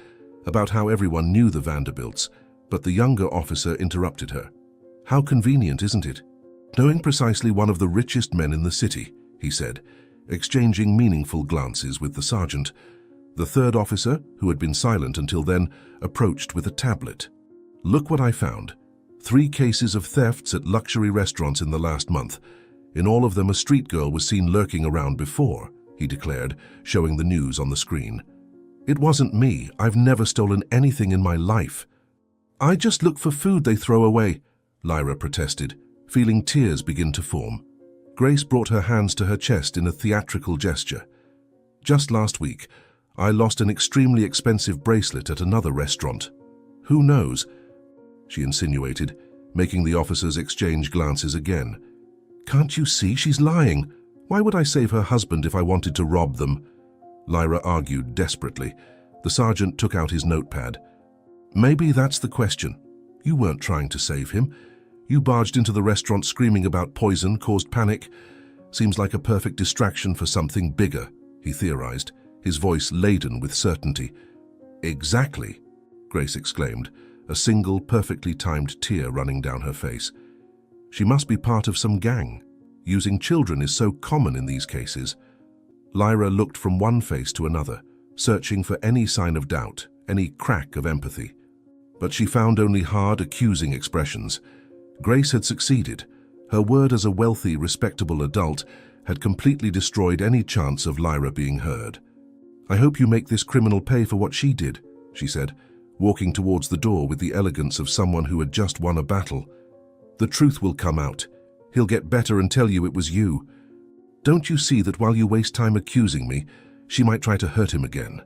about how everyone knew the Vanderbilts, but the younger officer interrupted her. "How convenient, isn't it? Knowing precisely one of the richest men in the city," he said, exchanging meaningful glances with the sergeant. The third officer, who had been silent until then, approached with a tablet. "Look what I found. 3 cases of thefts at luxury restaurants in the last month. In all of them, a street girl was seen lurking around before," he declared, showing the news on the screen. "It wasn't me. I've never stolen anything in my life." "I just look for food they throw away," Lyra protested, feeling tears begin to form. Grace brought her hands to her chest in a theatrical gesture. "Just last week, I lost an extremely expensive bracelet at another restaurant. Who knows?" she insinuated, making the officers exchange glances again. "Can't you see she's lying?" Why would I save her husband if I wanted to rob them? Lyra argued desperately. The sergeant took out his notepad. Maybe that's the question. You weren't trying to save him. You barged into the restaurant screaming about poison, caused panic. Seems like a perfect distraction for something bigger, he theorized, his voice laden with certainty. Exactly, Grace exclaimed, a single, perfectly timed tear running down her face. She must be part of some gang. Using children is so common in these cases. Lyra looked from one face to another, searching for any sign of doubt, any crack of empathy. But she found only hard, accusing expressions. Grace had succeeded. Her word as a wealthy, respectable adult had completely destroyed any chance of Lyra being heard. I hope you make this criminal pay for what she did, she said, walking towards the door with the elegance of someone who had just won a battle. The truth will come out. He'll get better and tell you it was you. Don't you see that while you waste time accusing me, she might try to hurt him again?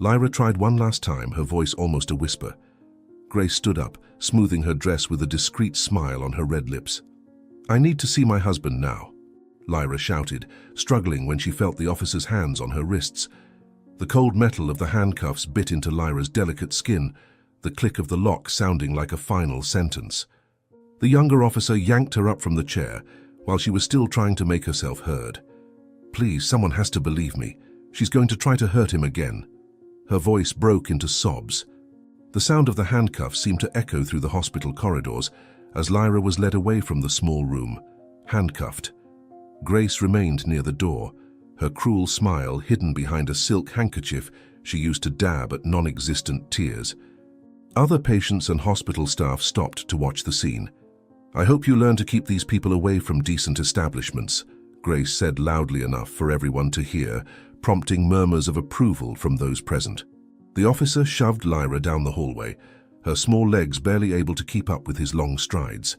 Lyra tried one last time, her voice almost a whisper. Grace stood up, smoothing her dress with a discreet smile on her red lips. I need to see my husband now, Lyra shouted, struggling when she felt the officer's hands on her wrists. The cold metal of the handcuffs bit into Lyra's delicate skin, the click of the lock sounding like a final sentence. The younger officer yanked her up from the chair while she was still trying to make herself heard. Please, someone has to believe me. She's going to try to hurt him again. Her voice broke into sobs. The sound of the handcuffs seemed to echo through the hospital corridors as Lyra was led away from the small room, handcuffed. Grace remained near the door, her cruel smile hidden behind a silk handkerchief she used to dab at non-existent tears. Other patients and hospital staff stopped to watch the scene. I hope you learn to keep these people away from decent establishments, Grace said loudly enough for everyone to hear, prompting murmurs of approval from those present. The officer shoved Lyra down the hallway, her small legs barely able to keep up with his long strides.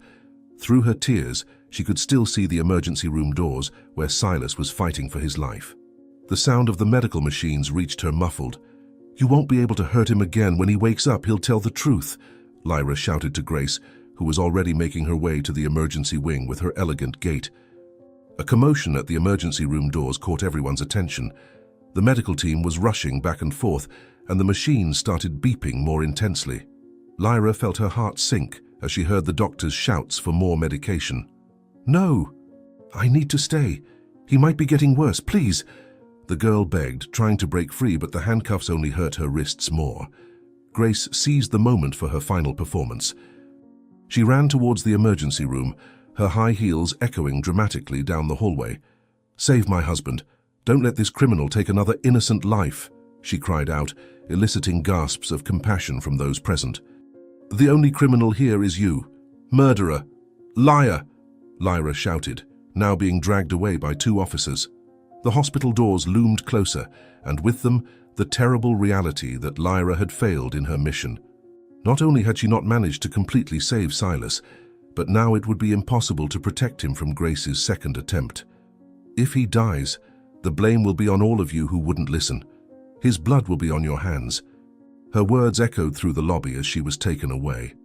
Through her tears, she could still see the emergency room doors where Silas was fighting for his life. The sound of the medical machines reached her muffled. You won't be able to hurt him again. When he wakes up, he'll tell the truth, Lyra shouted to Grace, who was already making her way to the emergency wing with her elegant gait. A commotion at the emergency room doors caught everyone's attention. The medical team was rushing back and forth, and the machines started beeping more intensely. Lyra felt her heart sink as she heard the doctor's shouts for more medication. No, I need to stay. He might be getting worse, please. The girl begged, trying to break free, but the handcuffs only hurt her wrists more. Grace seized the moment for her final performance. She ran towards the emergency room, her high heels echoing dramatically down the hallway. Save my husband. Don't let this criminal take another innocent life, she cried out, eliciting gasps of compassion from those present. The only criminal here is you. Murderer. Liar, Lyra shouted, now being dragged away by two officers. The hospital doors loomed closer, and with them, the terrible reality that Lyra had failed in her mission. Not only had she not managed to completely save Silas, but now it would be impossible to protect him from Grace's second attempt. If he dies, the blame will be on all of you who wouldn't listen. His blood will be on your hands. Her words echoed through the lobby as she was taken away.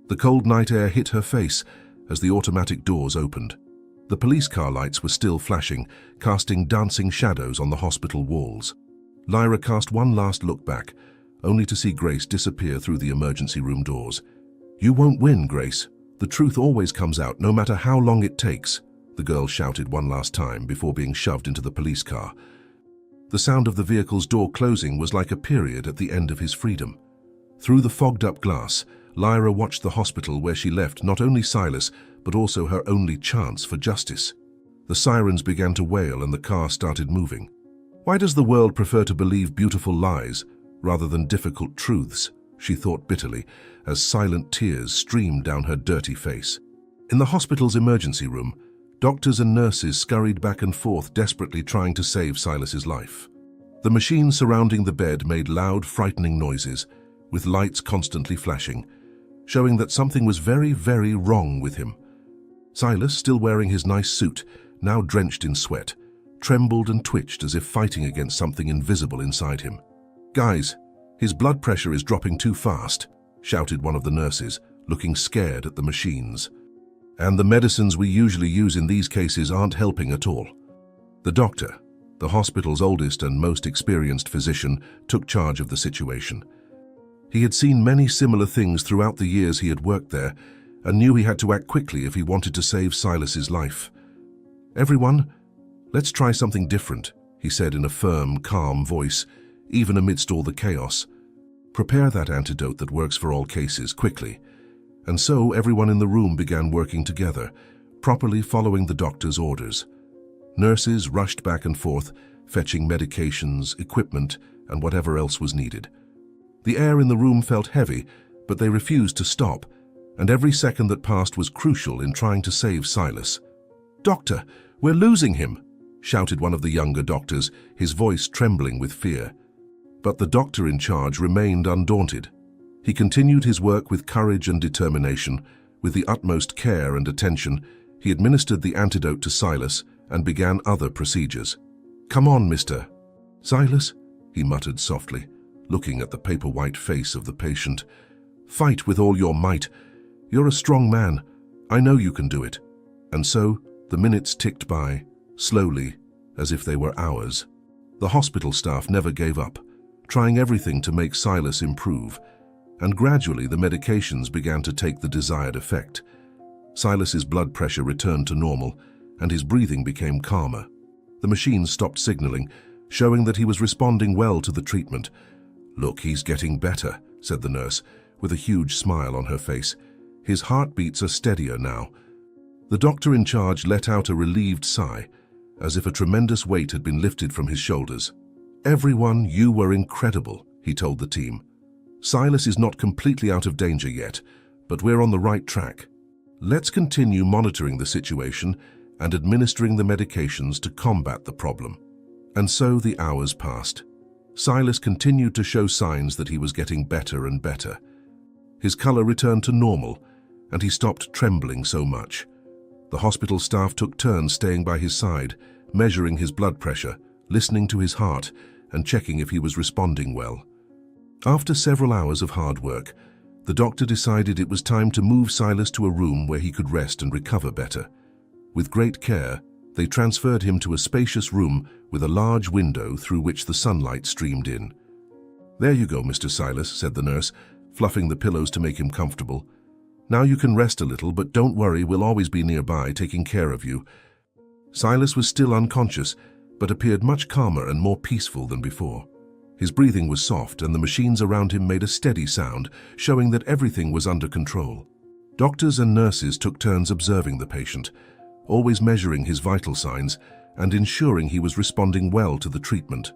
The cold night air hit her face as the automatic doors opened. The police car lights were still flashing, casting dancing shadows on the hospital walls. Lyra cast one last look back, only to see Grace disappear through the emergency room doors. You won't win, Grace. The truth always comes out, no matter how long it takes, the girl shouted one last time before being shoved into the police car. The sound of the vehicle's door closing was like a period at the end of his freedom. Through the fogged-up glass, Lyra watched the hospital where she left not only Silas, but also her only chance for justice. The sirens began to wail and the car started moving. Why does the world prefer to believe beautiful lies rather than difficult truths? She thought bitterly, as silent tears streamed down her dirty face. In the hospital's emergency room, doctors and nurses scurried back and forth, desperately trying to save Silas's life. The machines surrounding the bed made loud, frightening noises, with lights constantly flashing, showing that something was very, very wrong with him. Silas, still wearing his nice suit, now drenched in sweat, trembled and twitched as if fighting against something invisible inside him. Guys, his blood pressure is dropping too fast, shouted one of the nurses, looking scared at the machines. And the medicines we usually use in these cases aren't helping at all. The doctor, the hospital's oldest and most experienced physician, took charge of the situation. He had seen many similar things throughout the years he had worked there and knew he had to act quickly if he wanted to save Silas's life. "Everyone, let's try something different," he said in a firm, calm voice, even amidst all the chaos. "Prepare that antidote that works for all cases quickly." And so everyone in the room began working together, properly following the doctor's orders. Nurses rushed back and forth, fetching medications, equipment, and whatever else was needed. The air in the room felt heavy, but they refused to stop, and every second that passed was crucial in trying to save Silas. "Doctor, we're losing him!" shouted one of the younger doctors, his voice trembling with fear. But the doctor in charge remained undaunted. He continued his work with courage and determination. With the utmost care and attention, he administered the antidote to Silas and began other procedures. "Come on, Mr. Silas," he muttered softly, looking at the paper-white face of the patient. "Fight with all your might. You're a strong man. I know you can do it." And so the minutes ticked by, slowly, as if they were hours. The hospital staff never gave up, trying everything to make Silas improve, and gradually the medications began to take the desired effect. Silas's blood pressure returned to normal, and his breathing became calmer. The machines stopped signaling, showing that he was responding well to the treatment. "Look, he's getting better," said the nurse, with a huge smile on her face. "His heartbeats are steadier now." The doctor in charge let out a relieved sigh, as if a tremendous weight had been lifted from his shoulders. "Everyone, you were incredible," he told the team. "Silas is not completely out of danger yet, but we're on the right track. Let's continue monitoring the situation and administering the medications to combat the problem." And so the hours passed. Silas continued to show signs that he was getting better and better. His color returned to normal, and he stopped trembling so much. The hospital staff took turns staying by his side, measuring his blood pressure, listening to his heart, and checking if he was responding well. After several hours of hard work, the doctor decided it was time to move Silas to a room where he could rest and recover better. With great care, they transferred him to a spacious room with a large window through which the sunlight streamed in. "There you go, Mr. Silas," said the nurse, fluffing the pillows to make him comfortable. "Now you can rest a little, but don't worry, we'll always be nearby, taking care of you." Silas was still unconscious, but appeared much calmer and more peaceful than before. His breathing was soft, and the machines around him made a steady sound, showing that everything was under control. Doctors and nurses took turns observing the patient, always measuring his vital signs and ensuring he was responding well to the treatment.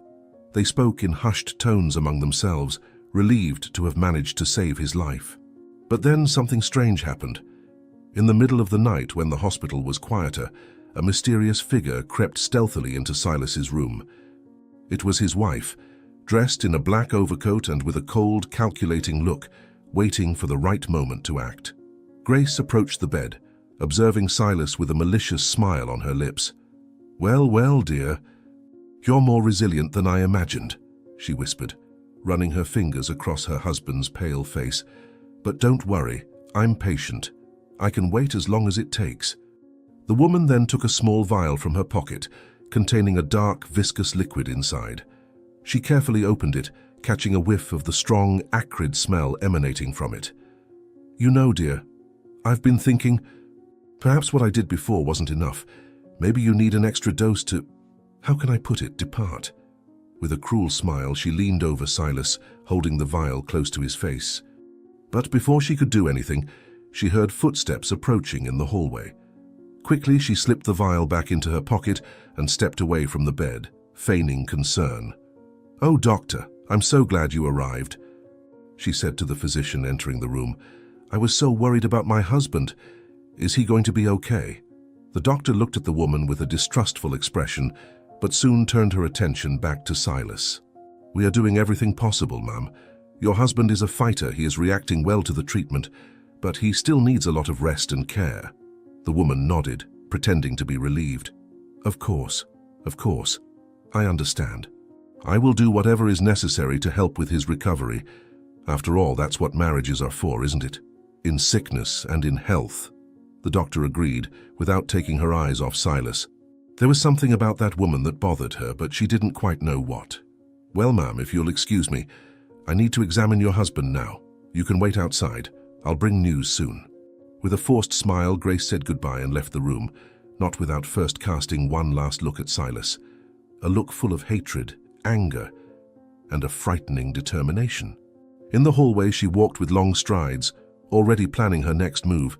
They spoke in hushed tones among themselves, relieved to have managed to save his life. But then something strange happened. In the middle of the night, when the hospital was quieter, a mysterious figure crept stealthily into Silas's room. It was his wife, dressed in a black overcoat and with a cold, calculating look, waiting for the right moment to act. Grace approached the bed, observing Silas with a malicious smile on her lips. "Well, well, dear, you're more resilient than I imagined," she whispered, running her fingers across her husband's pale face. "But don't worry, I'm patient. I can wait as long as it takes." The woman then took a small vial from her pocket, containing a dark, viscous liquid inside. She carefully opened it, catching a whiff of the strong, acrid smell emanating from it. "You know, dear, I've been thinking, perhaps what I did before wasn't enough. Maybe you need an extra dose to, how can I put it, depart." With a cruel smile, she leaned over Silas, holding the vial close to his face. But before she could do anything, she heard footsteps approaching in the hallway. Quickly, she slipped the vial back into her pocket and stepped away from the bed, feigning concern. "Oh, doctor, I'm so glad you arrived," she said to the physician entering the room. "I was so worried about my husband. Is he going to be okay?" The doctor looked at the woman with a distrustful expression, but soon turned her attention back to Silas. "We are doing everything possible, ma'am. Your husband is a fighter. He is reacting well to the treatment, but he still needs a lot of rest and care." The woman nodded, pretending to be relieved. Of course. I understand. I will do whatever is necessary to help with his recovery. After all, that's what marriages are for, isn't it? In sickness and in health." The doctor agreed, without taking her eyes off Silas. There was something about that woman that bothered her, but she didn't quite know what. "Well, ma'am, if you'll excuse me, I need to examine your husband now. You can wait outside. I'll bring news soon." With a forced smile, Grace said goodbye and left the room, not without first casting one last look at Silas. A look full of hatred, anger, and a frightening determination. In the hallway, she walked with long strides, already planning her next move.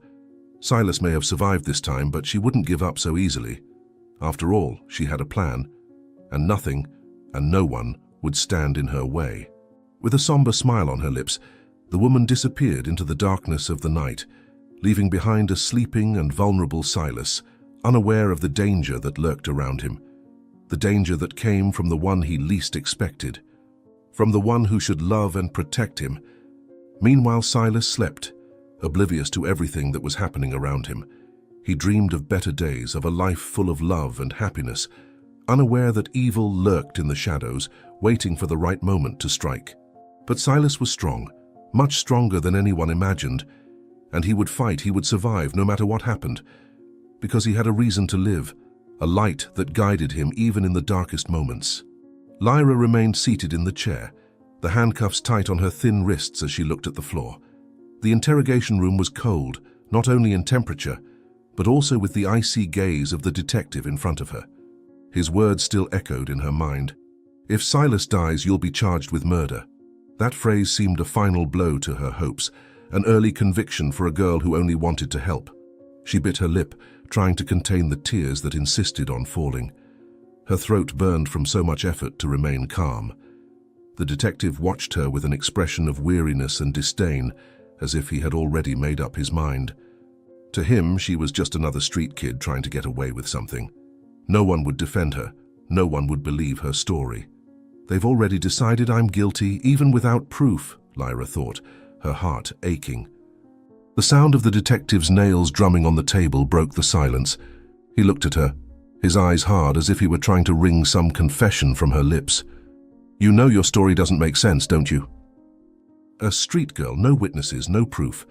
Silas may have survived this time, but she wouldn't give up so easily. After all, she had a plan, and nothing and no one would stand in her way. With a somber smile on her lips, the woman disappeared into the darkness of the night, leaving behind a sleeping and vulnerable Silas, unaware of the danger that lurked around him, the danger that came from the one he least expected, from the one who should love and protect him. Meanwhile, Silas slept, oblivious to everything that was happening around him. He dreamed of better days, of a life full of love and happiness, unaware that evil lurked in the shadows, waiting for the right moment to strike. But Silas was strong, much stronger than anyone imagined, and he would fight, he would survive no matter what happened, because he had a reason to live, a light that guided him even in the darkest moments. Lyra remained seated in the chair, the handcuffs tight on her thin wrists as she looked at the floor. The interrogation room was cold, not only in temperature, but also with the icy gaze of the detective in front of her. His words still echoed in her mind. "If Silas dies, you'll be charged with murder." That phrase seemed a final blow to her hopes, an early conviction for a girl who only wanted to help. She bit her lip, trying to contain the tears that insisted on falling. Her throat burned from so much effort to remain calm. The detective watched her with an expression of weariness and disdain, as if he had already made up his mind. To him, she was just another street kid trying to get away with something. No one would defend her. No one would believe her story. "They've already decided I'm guilty, even without proof," Lyra thought, her heart aching. The sound of the detective's nails drumming on the table broke the silence. He looked at her, his eyes hard as if he were trying to wring some confession from her lips. "You know your story doesn't make sense, don't you? A street girl, no witnesses, no proof,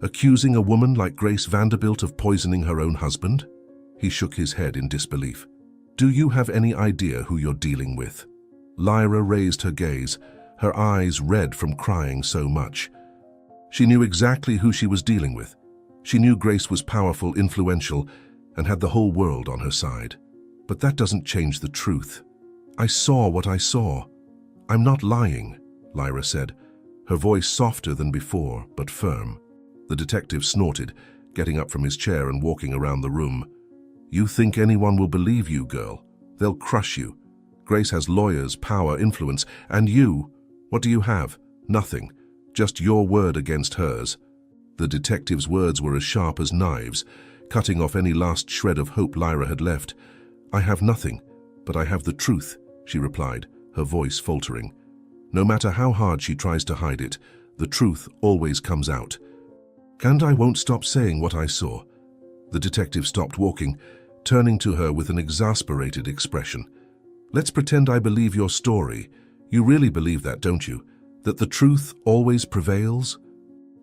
accusing a woman like Grace Vanderbilt of poisoning her own husband?" He shook his head in disbelief. "Do you have any idea who you're dealing with?" Lyra raised her gaze, her eyes red from crying so much. She knew exactly who she was dealing with. She knew Grace was powerful, influential, and had the whole world on her side. But that doesn't change the truth. "I saw what I saw. I'm not lying," Lyra said, her voice softer than before, but firm. The detective snorted, getting up from his chair and walking around the room. "You think anyone will believe you, girl? They'll crush you. Grace has lawyers, power, influence, and you, what do you have? Nothing. Just your word against hers." The detective's words were as sharp as knives, cutting off any last shred of hope Lyra had left. "I have nothing, but I have the truth," she replied, her voice faltering. "No matter how hard she tries to hide it, the truth always comes out. And I won't stop saying what I saw." The detective stopped walking, turning to her with an exasperated expression. "Let's pretend I believe your story. You really believe that, don't you? That the truth always prevails?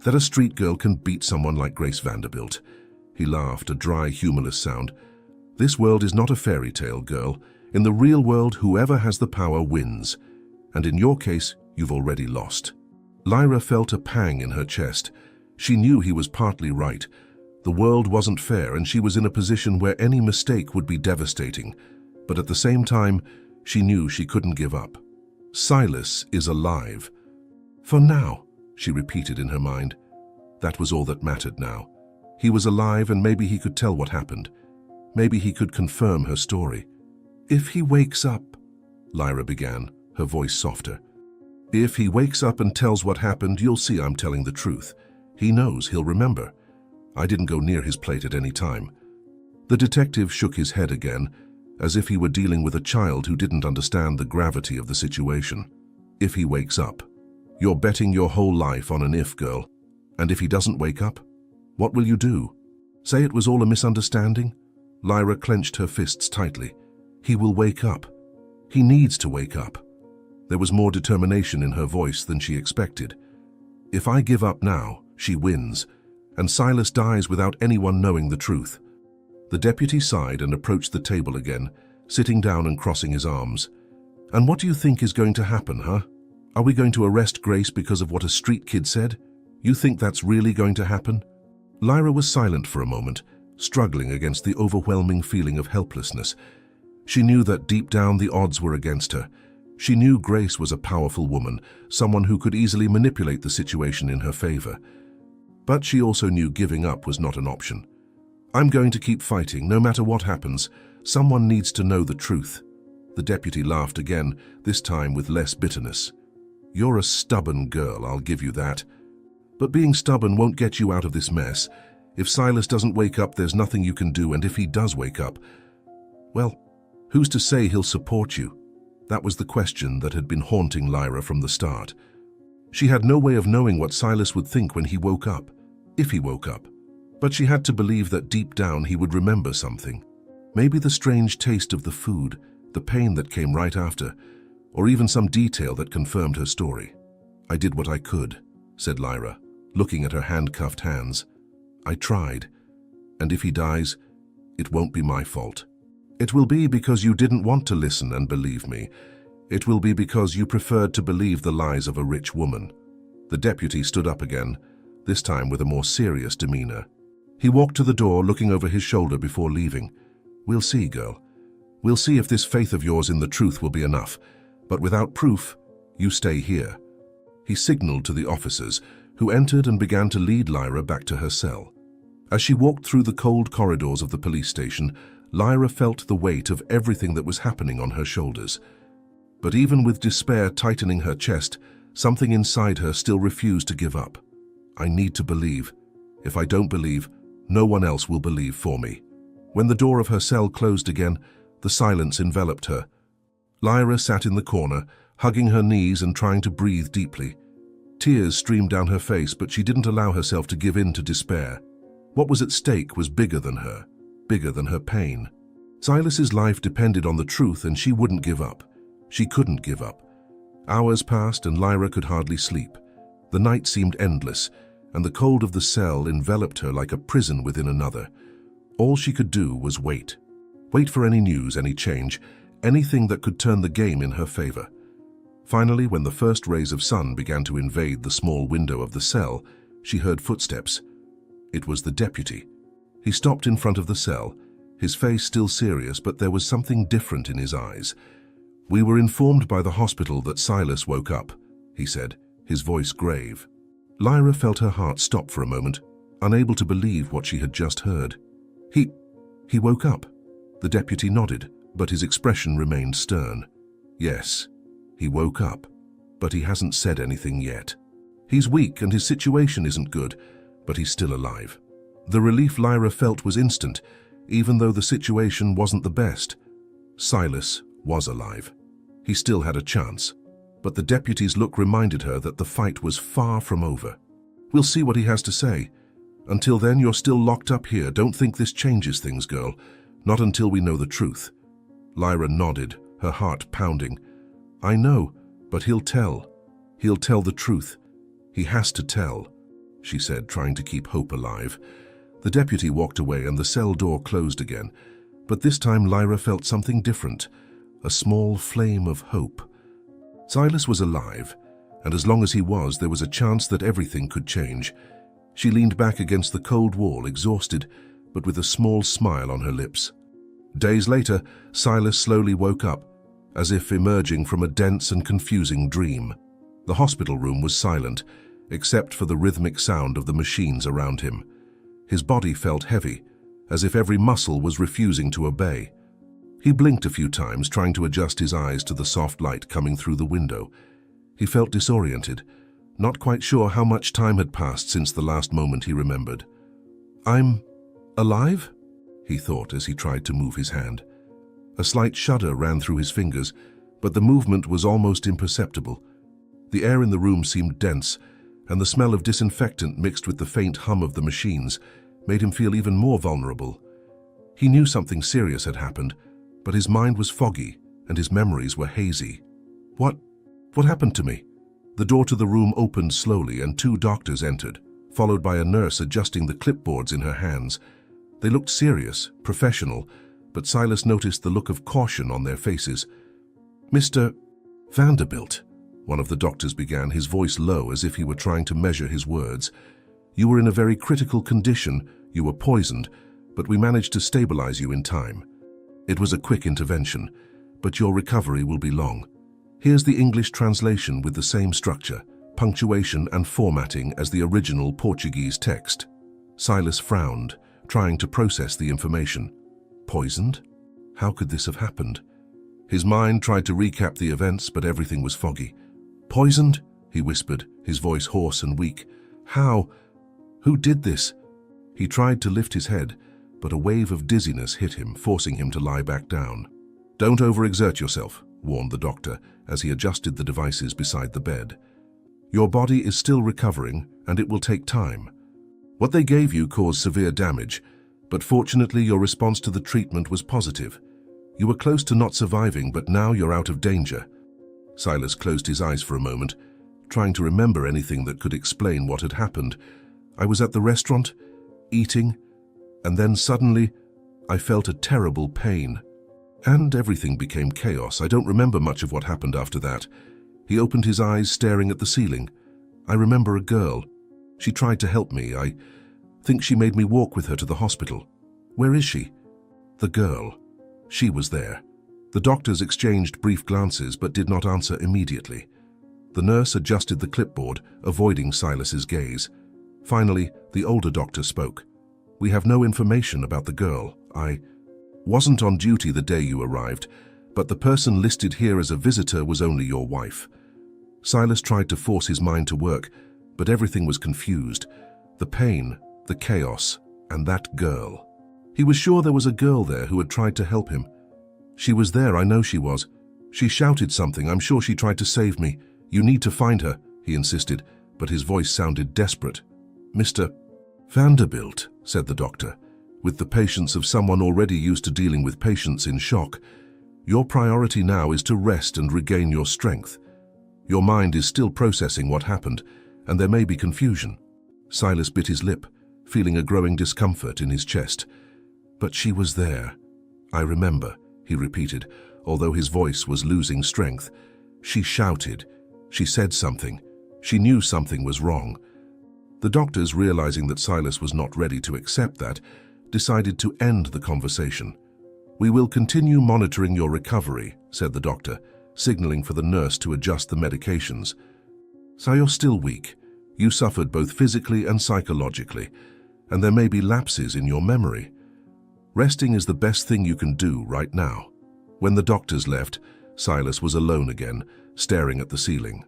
That a street girl can beat someone like Grace Vanderbilt?" He laughed, a dry, humorless sound. "This world is not a fairy tale, girl. In the real world, whoever has the power wins. And in your case, you've already lost." Lyra felt a pang in her chest. She knew he was partly right. The world wasn't fair, and she was in a position where any mistake would be devastating. But at the same time, she knew she couldn't give up. "Silas is alive. For now," she repeated in her mind. That was all that mattered now. He was alive, and maybe he could tell what happened. Maybe he could confirm her story. "If he wakes up," Lyra began, her voice softer. "If he wakes up and tells what happened, you'll see I'm telling the truth. He knows, he'll remember. I didn't go near his plate at any time." The detective shook his head again, as if he were dealing with a child who didn't understand the gravity of the situation. "If he wakes up. You're betting your whole life on an if, girl. And if he doesn't wake up, what will you do? Say it was all a misunderstanding?" Lyra clenched her fists tightly. "He will wake up. He needs to wake up." There was more determination in her voice than she expected. "If I give up now, she wins, and Silas dies without anyone knowing the truth." The deputy sighed and approached the table again, sitting down and crossing his arms. "And what do you think is going to happen, huh? Are we going to arrest Grace because of what a street kid said? You think that's really going to happen?" Lyra was silent for a moment, struggling against the overwhelming feeling of helplessness. She knew that deep down the odds were against her. She knew Grace was a powerful woman, someone who could easily manipulate the situation in her favor. But she also knew giving up was not an option. "I'm going to keep fighting, no matter what happens. Someone needs to know the truth." The deputy laughed again, this time with less bitterness. "You're a stubborn girl, I'll give you that. But being stubborn won't get you out of this mess. If Silas doesn't wake up, there's nothing you can do, and if he does wake up, well, who's to say he'll support you?" That was the question that had been haunting Lyra from the start. She had no way of knowing what Silas would think when he woke up, if he woke up. But she had to believe that deep down he would remember something. Maybe the strange taste of the food, the pain that came right after, or even some detail that confirmed her story. "I did what I could," said Lyra, looking at her handcuffed hands. "I tried. And if he dies, it won't be my fault. It will be because you didn't want to listen and believe me. It will be because you preferred to believe the lies of a rich woman." The deputy stood up again, this time with a more serious demeanor. He walked to the door, looking over his shoulder before leaving. "We'll see, girl. We'll see if this faith of yours in the truth will be enough. But without proof, you stay here." He signaled to the officers, who entered and began to lead Lyra back to her cell. As she walked through the cold corridors of the police station, Lyra felt the weight of everything that was happening on her shoulders. But even with despair tightening her chest, something inside her still refused to give up. "I need to believe. If I don't believe, no one else will believe for me." When the door of her cell closed again, the silence enveloped her. Lyra sat in the corner, hugging her knees and trying to breathe deeply. Tears streamed down her face, but she didn't allow herself to give in to despair. What was at stake was bigger than her pain. Silas's life depended on the truth, and she wouldn't give up. She couldn't give up. Hours passed and Lyra could hardly sleep. The night seemed endless, and the cold of the cell enveloped her like a prison within another. All she could do was wait. Wait for any news, any change, anything that could turn the game in her favor. Finally, when the first rays of sun began to invade the small window of the cell, she heard footsteps. It was the deputy. He stopped in front of the cell, his face still serious, but there was something different in his eyes. "We were informed by the hospital that Silas woke up," he said, his voice grave. Lyra felt her heart stop for a moment, unable to believe what she had just heard. He woke up." The deputy nodded, but his expression remained stern. "Yes, he woke up, but he hasn't said anything yet. He's weak and his situation isn't good, but he's still alive." The relief Lyra felt was instant, even though the situation wasn't the best. Silas was alive. He still had a chance, but the deputy's look reminded her that the fight was far from over. "We'll see what he has to say. Until then, you're still locked up here. Don't think this changes things, girl. Not until we know the truth." Lyra nodded, her heart pounding. "I know, but he'll tell. He'll tell the truth. He has to tell," she said, trying to keep hope alive. The deputy walked away and the cell door closed again, but this time Lyra felt something different, a small flame of hope. Silas was alive, and as long as he was, there was a chance that everything could change. She leaned back against the cold wall, exhausted, but with a small smile on her lips. Days later, Silas slowly woke up, as if emerging from a dense and confusing dream. The hospital room was silent, except for the rhythmic sound of the machines around him. His body felt heavy, as if every muscle was refusing to obey. He blinked a few times, trying to adjust his eyes to the soft light coming through the window. He felt disoriented, not quite sure how much time had passed since the last moment he remembered. "I'm alive?" he thought as he tried to move his hand. A slight shudder ran through his fingers, but the movement was almost imperceptible. The air in the room seemed dense, and the smell of disinfectant mixed with the faint hum of the machines made him feel even more vulnerable. He knew something serious had happened, but his mind was foggy and his memories were hazy. What happened to me?" The door to the room opened slowly and 2 doctors entered, followed by a nurse adjusting the clipboards in her hands. They looked serious, professional, but Silas noticed the look of caution on their faces. "Mr. Vanderbilt," one of the doctors began, his voice low as if he were trying to measure his words. "You were in a very critical condition, you were poisoned, but we managed to stabilize you in time. It was a quick intervention, but your recovery will be long. Here's the English translation with the same structure, punctuation and formatting as the original Portuguese text." Silas frowned, trying to process the information. Poisoned? How could this have happened? His mind tried to recap the events, but everything was foggy. "Poisoned?" he whispered, his voice hoarse and weak. "How? Who did this?" He tried to lift his head, but a wave of dizziness hit him, forcing him to lie back down. "Don't overexert yourself," warned the doctor as he adjusted the devices beside the bed. "Your body is still recovering, and it will take time. What they gave you caused severe damage, but fortunately your response to the treatment was positive. You were close to not surviving, but now you're out of danger." Silas closed his eyes for a moment, trying to remember anything that could explain what had happened. "I was at the restaurant, eating, and then suddenly I felt a terrible pain. And everything became chaos. I don't remember much of what happened after that." He opened his eyes, staring at the ceiling. "I remember a girl. She tried to help me. I think she made me walk with her to the hospital. Where is she?" The girl. She was there. The doctors exchanged brief glances but did not answer immediately. The nurse adjusted the clipboard, avoiding Silas's gaze. Finally, the older doctor spoke. "We have no information about the girl. I wasn't on duty the day you arrived, but the person listed here as a visitor was only your wife." Silas tried to force his mind to work, but everything was confused. The pain, the chaos, and that girl. He was sure there was a girl there who had tried to help him. "She was there, I know she was. She shouted something, I'm sure she tried to save me. You need to find her," he insisted, but his voice sounded desperate. "Mr. Vanderbilt," said the doctor, with the patience of someone already used to dealing with patients in shock, "your priority now is to rest and regain your strength. Your mind is still processing what happened, and there may be confusion." Silas bit his lip, feeling a growing discomfort in his chest. "But she was there. I remember," he repeated, although his voice was losing strength. "She shouted. She said something. She knew something was wrong." The doctors, realizing that Silas was not ready to accept that, decided to end the conversation. "We will continue monitoring your recovery," said the doctor, signaling for the nurse to adjust the medications. "So you're still weak. You suffered both physically and psychologically, and there may be lapses in your memory. Resting is the best thing you can do right now." When the doctors left, Silas was alone again, staring at the ceiling.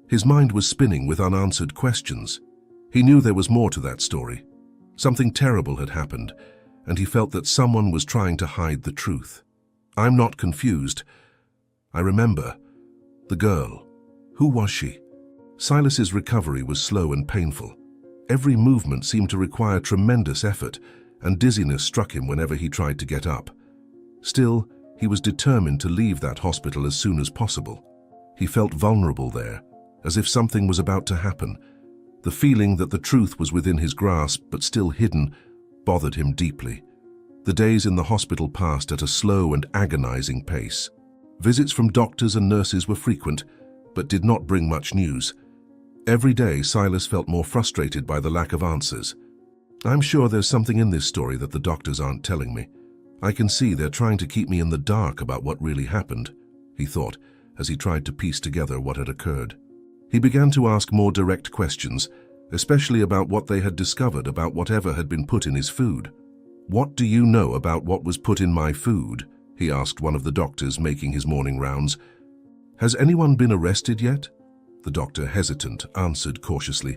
His mind was spinning with unanswered questions. He knew there was more to that story. Something terrible had happened, and he felt that someone was trying to hide the truth. "I'm not confused. I remember. The girl. Who was she?" Silas's recovery was slow and painful. Every movement seemed to require tremendous effort, and dizziness struck him whenever he tried to get up. Still, he was determined to leave that hospital as soon as possible. He felt vulnerable there, as if something was about to happen. The feeling that the truth was within his grasp but still hidden bothered him deeply. The days in the hospital passed at a slow and agonizing pace. Visits from doctors and nurses were frequent, but did not bring much news. Every day, Silas felt more frustrated by the lack of answers. "I'm sure there's something in this story that the doctors aren't telling me. I can see they're trying to keep me in the dark about what really happened," he thought, as he tried to piece together what had occurred. He began to ask more direct questions, especially about what they had discovered about whatever had been put in his food. "What do you know about what was put in my food?" he asked one of the doctors making his morning rounds. "Has anyone been arrested yet?" The doctor, hesitant, answered cautiously.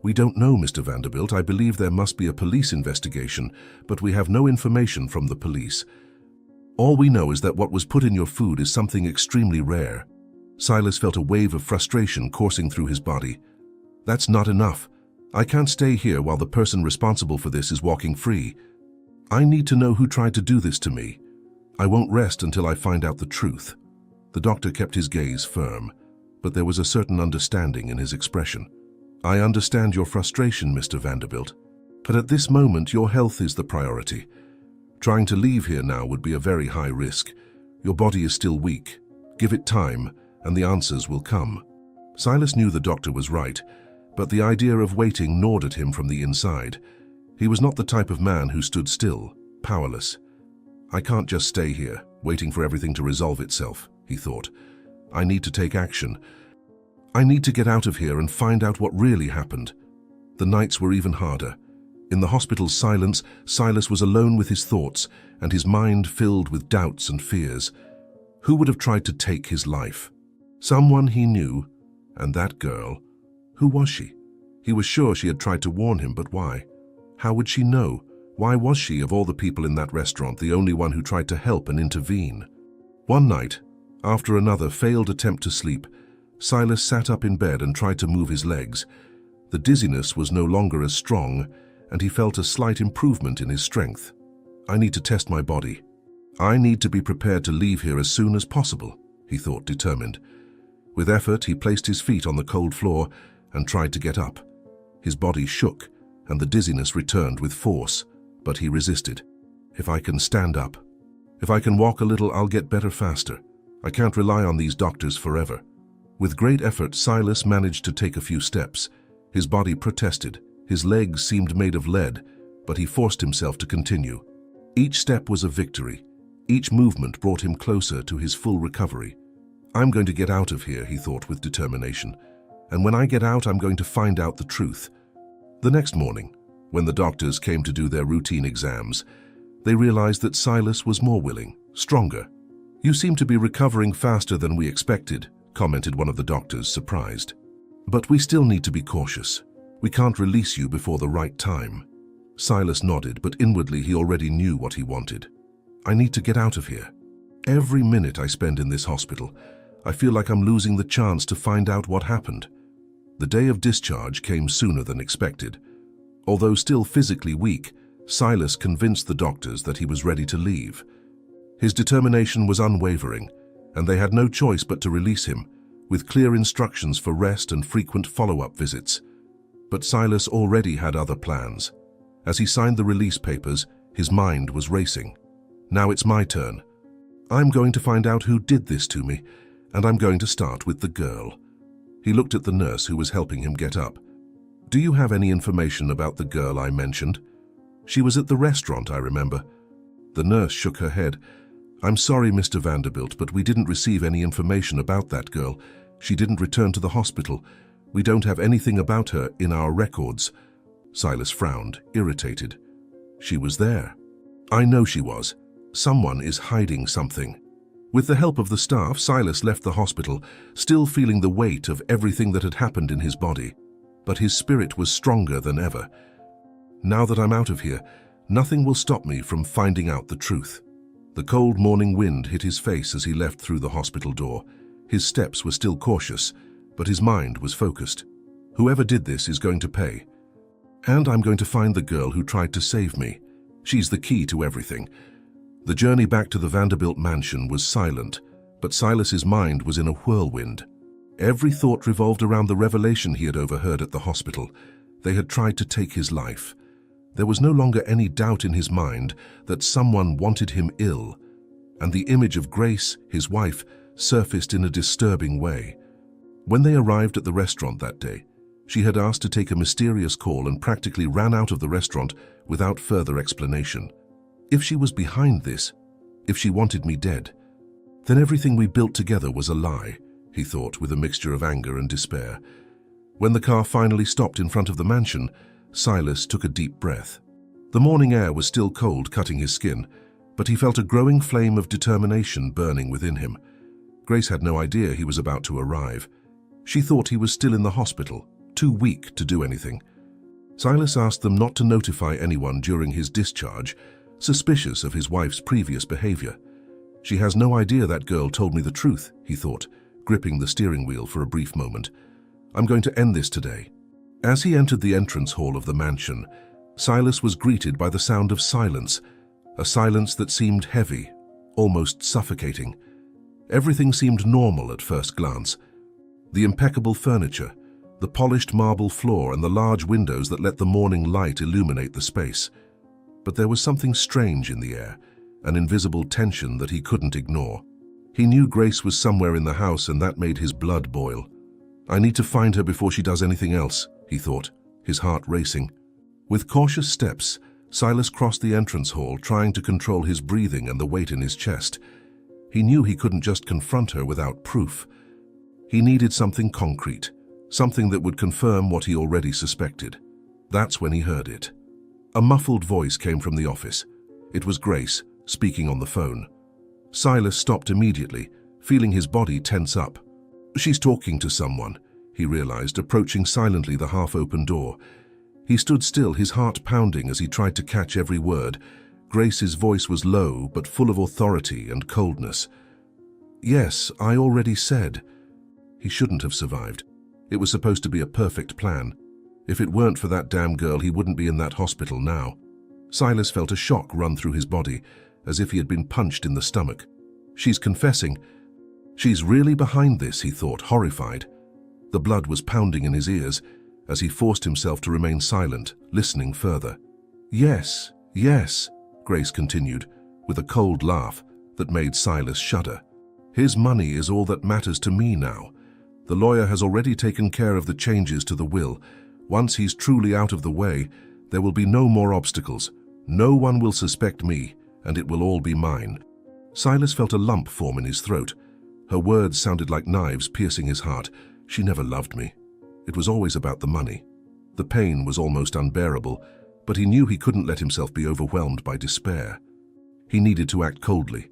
"We don't know, Mr. Vanderbilt. I believe there must be a police investigation, but we have no information from the police. All we know is that what was put in your food is something extremely rare." Silas felt a wave of frustration coursing through his body. "That's not enough. I can't stay here while the person responsible for this is walking free. I need to know who tried to do this to me. I won't rest until I find out the truth." The doctor kept his gaze firm, but there was a certain understanding in his expression. "I understand your frustration, Mr. Vanderbilt. But at this moment, your health is the priority. Trying to leave here now would be a very high risk. Your body is still weak. Give it time, and the answers will come. Silas knew the doctor was right, but the idea of waiting gnawed at him from the inside. He was not the type of man who stood still, powerless. I can't just stay here, waiting for everything to resolve itself, he thought. I need to take action. I need to get out of here and find out what really happened. The nights were even harder. In the hospital's silence, Silas was alone with his thoughts and his mind filled with doubts and fears. Who would have tried to take his life? Someone he knew, and that girl. Who was she? He was sure she had tried to warn him, but why? How would she know? Why was she, of all the people in that restaurant, the only one who tried to help and intervene? One night, after another failed attempt to sleep, Silas sat up in bed and tried to move his legs. The dizziness was no longer as strong, and he felt a slight improvement in his strength. I need to test my body. I need to be prepared to leave here as soon as possible, he thought, determined. With effort, he placed his feet on the cold floor and tried to get up. His body shook, and the dizziness returned with force, but he resisted. If I can stand up, if I can walk a little, I'll get better faster. I can't rely on these doctors forever. With great effort, Silas managed to take a few steps. His body protested. His legs seemed made of lead, but he forced himself to continue. Each step was a victory. Each movement brought him closer to his full recovery. I'm going to get out of here, he thought with determination. And when I get out, I'm going to find out the truth. The next morning, when the doctors came to do their routine exams, they realized that Silas was more willing, stronger. You seem to be recovering faster than we expected, commented one of the doctors, surprised. But we still need to be cautious. We can't release you before the right time. Silas nodded, but inwardly he already knew what he wanted. I need to get out of here. Every minute I spend in this hospital, I feel like I'm losing the chance to find out what happened. The day of discharge came sooner than expected. Although still physically weak, Silas convinced the doctors that he was ready to leave. His determination was unwavering, and they had no choice but to release him, with clear instructions for rest and frequent follow-up visits. But Silas already had other plans. As he signed the release papers, his mind was racing. Now it's my turn. I'm going to find out who did this to me, and I'm going to start with the girl. He looked at the nurse who was helping him get up. Do you have any information about the girl I mentioned? She was at the restaurant, I remember. The nurse shook her head. I'm sorry, Mr. Vanderbilt, but we didn't receive any information about that girl. She didn't return to the hospital. We don't have anything about her in our records. Silas frowned, irritated. She was there. I know she was. Someone is hiding something. With the help of the staff, Silas left the hospital, still feeling the weight of everything that had happened in his body. But his spirit was stronger than ever. Now that I'm out of here, nothing will stop me from finding out the truth. The cold morning wind hit his face as he left through the hospital door. His steps were still cautious, but his mind was focused. Whoever did this is going to pay. And I'm going to find the girl who tried to save me. She's the key to everything. The journey back to the Vanderbilt mansion was silent, but Silas's mind was in a whirlwind. Every thought revolved around the revelation he had overheard at the hospital. They had tried to take his life. There was no longer any doubt in his mind that someone wanted him ill, and the image of Grace, his wife, surfaced in a disturbing way. When they arrived at the restaurant that day, she had asked to take a mysterious call and practically ran out of the restaurant without further explanation. If she was behind this, if she wanted me dead, then everything we built together was a lie, he thought with a mixture of anger and despair. When the car finally stopped in front of the mansion, Silas took a deep breath. The morning air was still cold, cutting his skin, but he felt a growing flame of determination burning within him. Grace had no idea he was about to arrive. She thought he was still in the hospital, too weak to do anything. Silas asked them not to notify anyone during his discharge, suspicious of his wife's previous behavior. She has no idea that girl told me the truth, he thought, gripping the steering wheel for a brief moment. I'm going to end this today. As he entered the entrance hall of the mansion, Silas was greeted by the sound of silence, a silence that seemed heavy, almost suffocating. Everything seemed normal at first glance. The impeccable furniture, the polished marble floor and the large windows that let the morning light illuminate the space. But there was something strange in the air, an invisible tension that he couldn't ignore. He knew Grace was somewhere in the house, and that made his blood boil. I need to find her before she does anything else, he thought, his heart racing. With cautious steps, Silas crossed the entrance hall, trying to control his breathing and the weight in his chest. He knew he couldn't just confront her without proof. He needed something concrete, something that would confirm what he already suspected. That's when he heard it. A muffled voice came from the office. It was Grace, speaking on the phone. Silas stopped immediately, feeling his body tense up. She's talking to someone, he realized, approaching silently the half-open door. He stood still, his heart pounding as he tried to catch every word. Grace's voice was low, but full of authority and coldness. Yes, I already said. He shouldn't have survived. It was supposed to be a perfect plan. If it weren't for that damn girl, he wouldn't be in that hospital now. Silas felt a shock run through his body, as if he had been punched in the stomach. She's confessing. She's really behind this, he thought, horrified. The blood was pounding in his ears as he forced himself to remain silent, listening further. Yes, yes, Grace continued, with a cold laugh that made Silas shudder. His money is all that matters to me now. The lawyer has already taken care of the changes to the will. Once he's truly out of the way, there will be no more obstacles. No one will suspect me, and it will all be mine. Silas felt a lump form in his throat. Her words sounded like knives piercing his heart. She never loved me. It was always about the money. The pain was almost unbearable, but he knew he couldn't let himself be overwhelmed by despair. He needed to act coldly.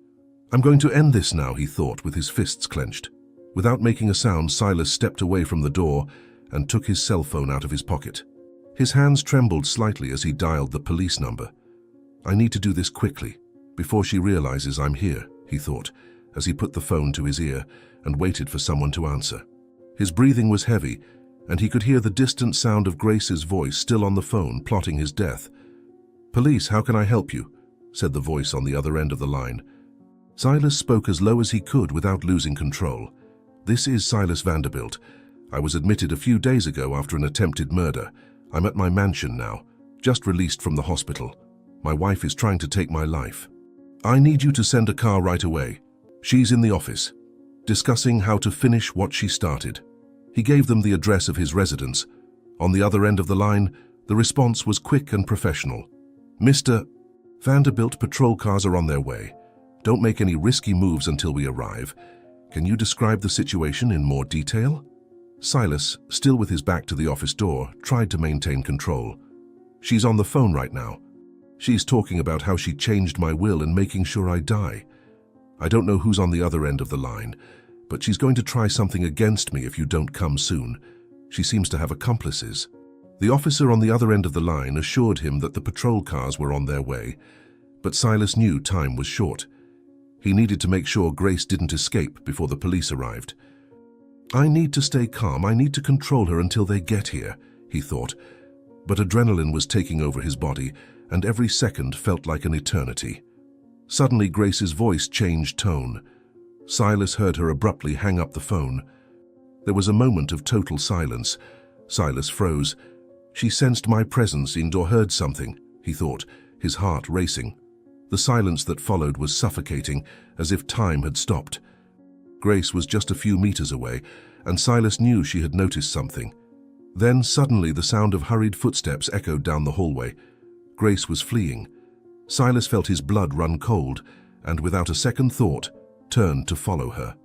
I'm going to end this now, he thought, with his fists clenched. Without making a sound, Silas stepped away from the door and took his cell phone out of his pocket. His hands trembled slightly as he dialed the police number. I need to do this quickly, before she realizes I'm here, he thought, as he put the phone to his ear and waited for someone to answer. His breathing was heavy, and he could hear the distant sound of Grace's voice still on the phone, plotting his death. Police, how can I help you? Said the voice on the other end of the line. Silas spoke as low as he could without losing control. This is Silas Vanderbilt. I was admitted a few days ago after an attempted murder. I'm at my mansion now, just released from the hospital. My wife is trying to take my life. I need you to send a car right away. She's in the office, discussing how to finish what she started. He gave them the address of his residence. On the other end of the line, the response was quick and professional. Mr. Vanderbilt, patrol cars are on their way. Don't make any risky moves until we arrive. Can you describe the situation in more detail? Silas, still with his back to the office door, tried to maintain control. She's on the phone right now. She's talking about how she changed my will and making sure I die. I don't know who's on the other end of the line, but she's going to try something against me if you don't come soon. She seems to have accomplices. The officer on the other end of the line assured him that the patrol cars were on their way, but Silas knew time was short. He needed to make sure Grace didn't escape before the police arrived. I need to stay calm. I need to control her until they get here, he thought. But adrenaline was taking over his body, and every second felt like an eternity. Suddenly, Grace's voice changed tone. Silas heard her abruptly hang up the phone. There was a moment of total silence. Silas froze. She sensed my presence or heard something, he thought, his heart racing. The silence that followed was suffocating, as if time had stopped. Grace was just a few meters away, and Silas knew she had noticed something. Then suddenly the sound of hurried footsteps echoed down the hallway. Grace was fleeing. Silas felt his blood run cold, and without a second thought, turned to follow her.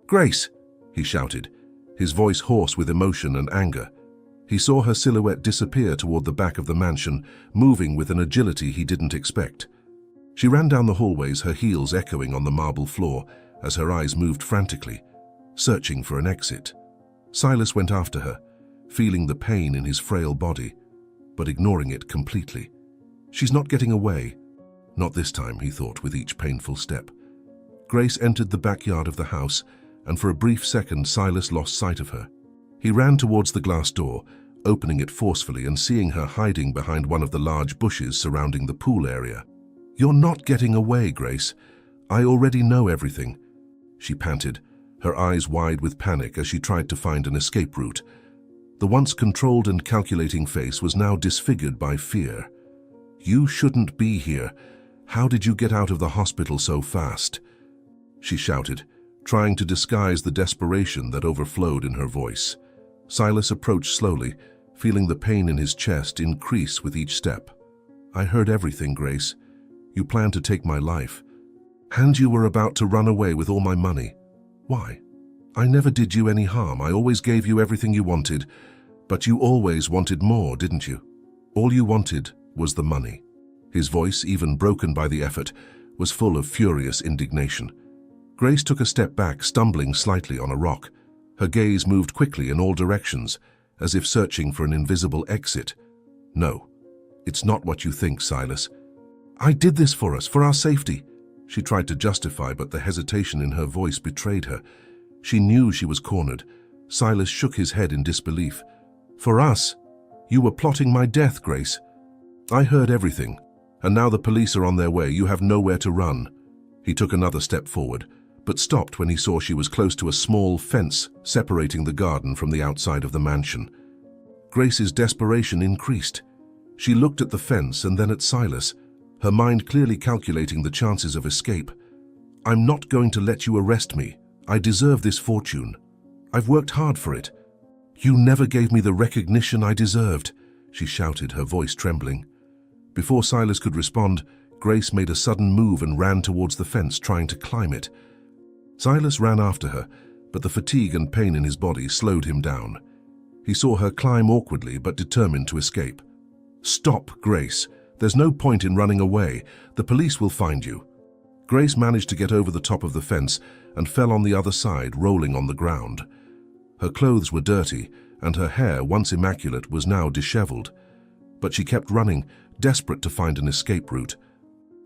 "Grace!" he shouted, his voice hoarse with emotion and anger. He saw her silhouette disappear toward the back of the mansion, moving with an agility he didn't expect. She ran down the hallways, her heels echoing on the marble floor as her eyes moved frantically, searching for an exit. Silas went after her, feeling the pain in his frail body, but ignoring it completely. She's not getting away. Not this time, he thought with each painful step. Grace entered the backyard of the house, and for a brief second Silas lost sight of her. He ran towards the glass door, opening it forcefully and seeing her hiding behind one of the large bushes surrounding the pool area. "You're not getting away, Grace. I already know everything," she panted, her eyes wide with panic as she tried to find an escape route. The once controlled and calculating face was now disfigured by fear. "You shouldn't be here. How did you get out of the hospital so fast?" she shouted, trying to disguise the desperation that overflowed in her voice. Silas approached slowly, feeling the pain in his chest increase with each step. "I heard everything, Grace. You planned to take my life. And you were about to run away with all my money. Why? I never did you any harm. I always gave you everything you wanted. But you always wanted more, didn't you? All you wanted was the money." His voice, even broken by the effort, was full of furious indignation. Grace took a step back, stumbling slightly on a rock. Her gaze moved quickly in all directions, as if searching for an invisible exit. "No, it's not what you think, Silas. I did this for us, for our safety." She tried to justify, but the hesitation in her voice betrayed her. She knew she was cornered. Silas shook his head in disbelief. "For us? You were plotting my death, Grace. I heard everything, and now the police are on their way. You have nowhere to run." He took another step forward, but stopped when he saw she was close to a small fence separating the garden from the outside of the mansion. Grace's desperation increased. She looked at the fence and then at Silas, her mind clearly calculating the chances of escape. "I'm not going to let you arrest me. I deserve this fortune. I've worked hard for it. You never gave me the recognition I deserved," she shouted, her voice trembling. Before Silas could respond, Grace made a sudden move and ran towards the fence, trying to climb it. Silas ran after her, but the fatigue and pain in his body slowed him down. He saw her climb awkwardly but determined to escape. "Stop, Grace. There's no point in running away. The police will find you." Grace managed to get over the top of the fence and fell on the other side, rolling on the ground. Her clothes were dirty, and her hair, once immaculate, was now disheveled. But she kept running, desperate to find an escape route.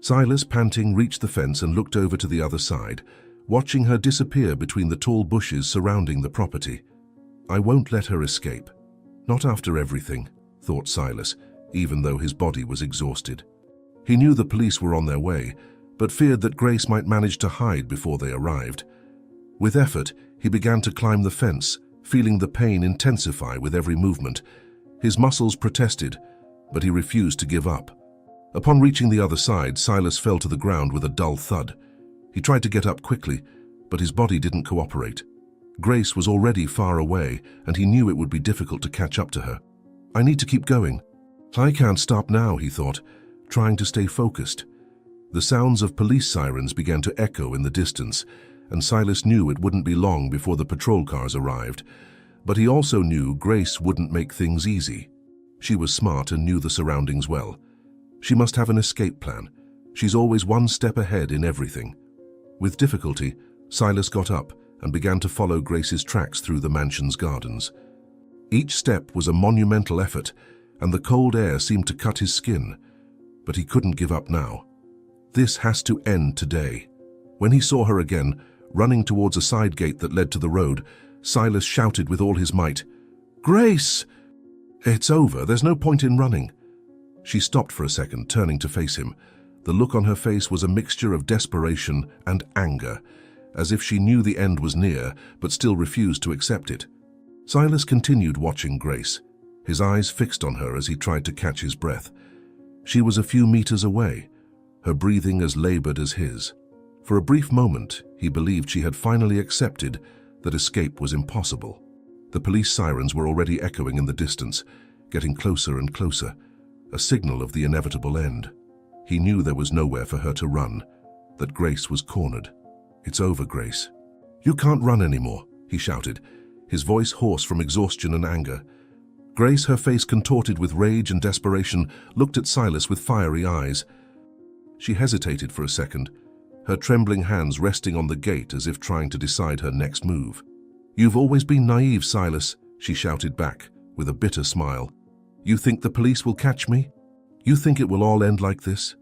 Silas, panting, reached the fence and looked over to the other side, watching her disappear between the tall bushes surrounding the property. "I won't let her escape. Not after everything," thought Silas, even though his body was exhausted. He knew the police were on their way, but feared that Grace might manage to hide before they arrived. With effort, he began to climb the fence, feeling the pain intensify with every movement. His muscles protested, but he refused to give up. Upon reaching the other side, Silas fell to the ground with a dull thud. He tried to get up quickly, but his body didn't cooperate. Grace was already far away, and he knew it would be difficult to catch up to her. "I need to keep going. I can't stop now," he thought, trying to stay focused. The sounds of police sirens began to echo in the distance, and Silas knew it wouldn't be long before the patrol cars arrived. But he also knew Grace wouldn't make things easy. She was smart and knew the surroundings well. She must have an escape plan. She's always one step ahead in everything. With difficulty, Silas got up and began to follow Grace's tracks through the mansion's gardens. Each step was a monumental effort, and the cold air seemed to cut his skin. But he couldn't give up now. This has to end today. When he saw her again, running towards a side gate that led to the road, Silas shouted with all his might, "Grace!" "It's over. There's no point in running." She stopped for a second, turning to face him. The look on her face was a mixture of desperation and anger, as if she knew the end was near, but still refused to accept it. Silas continued watching Grace, his eyes fixed on her as he tried to catch his breath. She was a few meters away, her breathing as labored as his. For a brief moment, he believed she had finally accepted that escape was impossible. The police sirens were already echoing in the distance, getting closer and closer, a signal of the inevitable end. He knew there was nowhere for her to run, that Grace was cornered. "It's over, Grace. You can't run anymore," he shouted, his voice hoarse from exhaustion and anger. Grace, her face contorted with rage and desperation, looked at Silas with fiery eyes. She hesitated for a second, her trembling hands resting on the gate as if trying to decide her next move. "You've always been naive, Silas," she shouted back, with a bitter smile. "You think the police will catch me? You think it will all end like this?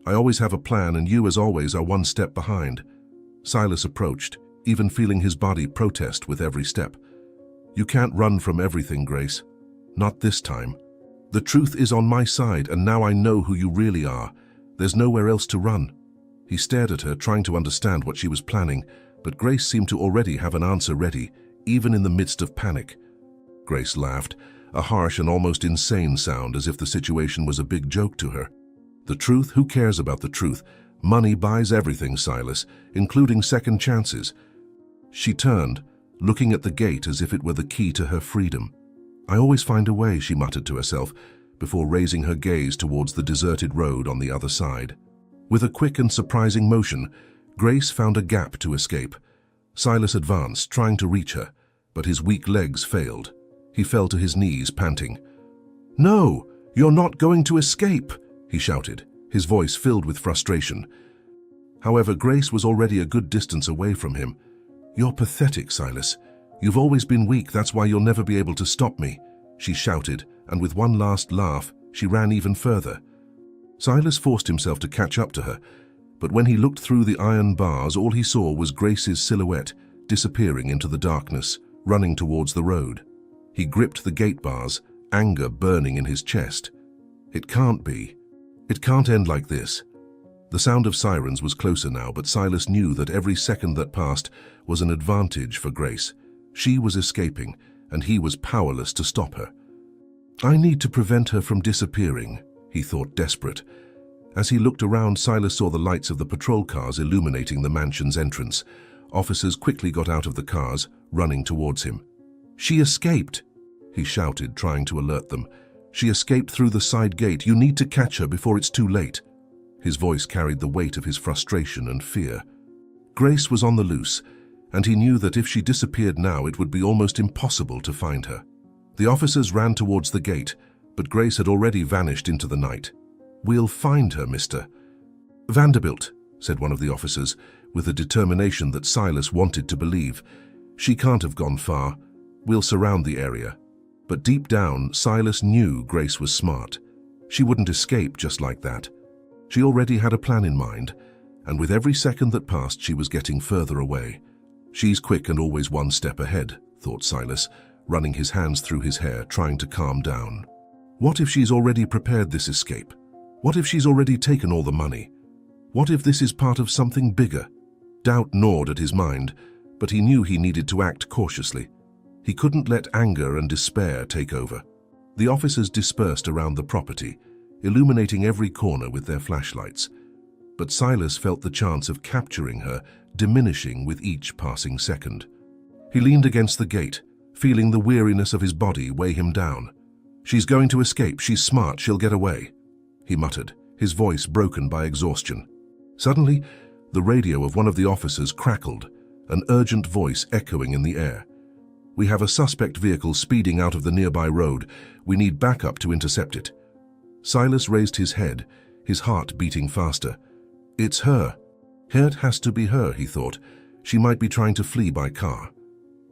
I always have a plan, and you, as always, are one step behind." Silas approached, even feeling his body protest with every step. "You can't run from everything, Grace. Not this time. The truth is on my side, and now I know who you really are. There's nowhere else to run." He stared at her, trying to understand what she was planning, but Grace seemed to already have an answer ready, even in the midst of panic. Grace laughed, a harsh and almost insane sound, as if the situation was a big joke to her. The truth? Who cares about the truth? Money buys everything, Silas, including second chances. She turned, looking at the gate as if it were the key to her freedom. I always find a way, she muttered to herself, before raising her gaze towards the deserted road on the other side. With a quick and surprising motion, Grace found a gap to escape. Silas advanced, trying to reach her, but his weak legs failed. He fell to his knees, panting. "No, you're not going to escape," he shouted, his voice filled with frustration. However, Grace was already a good distance away from him. "You're pathetic, Silas. You've always been weak, that's why you'll never be able to stop me," she shouted, and with one last laugh, she ran even further. Silas forced himself to catch up to her, but when he looked through the iron bars, all he saw was Grace's silhouette disappearing into the darkness, running towards the road. He gripped the gate bars, anger burning in his chest. It can't be. It can't end like this. The sound of sirens was closer now, but Silas knew that every second that passed was an advantage for Grace. She was escaping, and he was powerless to stop her. "I need to prevent her from disappearing," he thought, desperate. As he looked around, Silas saw the lights of the patrol cars illuminating the mansion's entrance. Officers quickly got out of the cars, running towards him. "She escaped!" he shouted, trying to alert them. "She escaped through the side gate. You need to catch her before it's too late." His voice carried the weight of his frustration and fear. Grace was on the loose, and he knew that if she disappeared now, it would be almost impossible to find her. The officers ran towards the gate, but Grace had already vanished into the night. "We'll find her, Mr. Vanderbilt," said one of the officers, with a determination that Silas wanted to believe. "She can't have gone far. We'll surround the area." But deep down, Silas knew Grace was smart. She wouldn't escape just like that. She already had a plan in mind, and with every second that passed, she was getting further away. "She's quick and always one step ahead," thought Silas, running his hands through his hair, trying to calm down. What if she's already prepared this escape? What if she's already taken all the money? What if this is part of something bigger? Doubt gnawed at his mind, but he knew he needed to act cautiously. He couldn't let anger and despair take over. The officers dispersed around the property, illuminating every corner with their flashlights. But Silas felt the chance of capturing her diminishing with each passing second. He leaned against the gate, feeling the weariness of his body weigh him down. "She's going to escape. She's smart. She'll get away," he muttered, his voice broken by exhaustion. Suddenly, the radio of one of the officers crackled, an urgent voice echoing in the air. "We have a suspect vehicle speeding out of the nearby road. We need backup to intercept it." Silas raised his head, his heart beating faster. "It's her. It has to be her," he thought. "She might be trying to flee by car."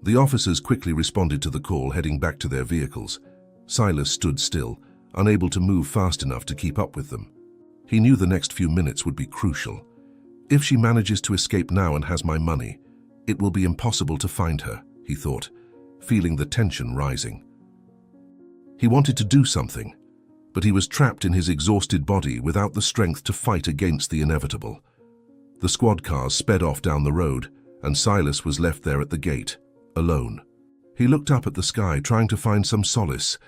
The officers quickly responded to the call, heading back to their vehicles. Silas stood still, unable to move fast enough to keep up with them. He knew the next few minutes would be crucial. If she manages to escape now and has my money, it will be impossible to find her, he thought, feeling the tension rising. He wanted to do something, but he was trapped in his exhausted body without the strength to fight against the inevitable. The squad cars sped off down the road, and Silas was left there at the gate, alone. He looked up at the sky, trying to find some solace,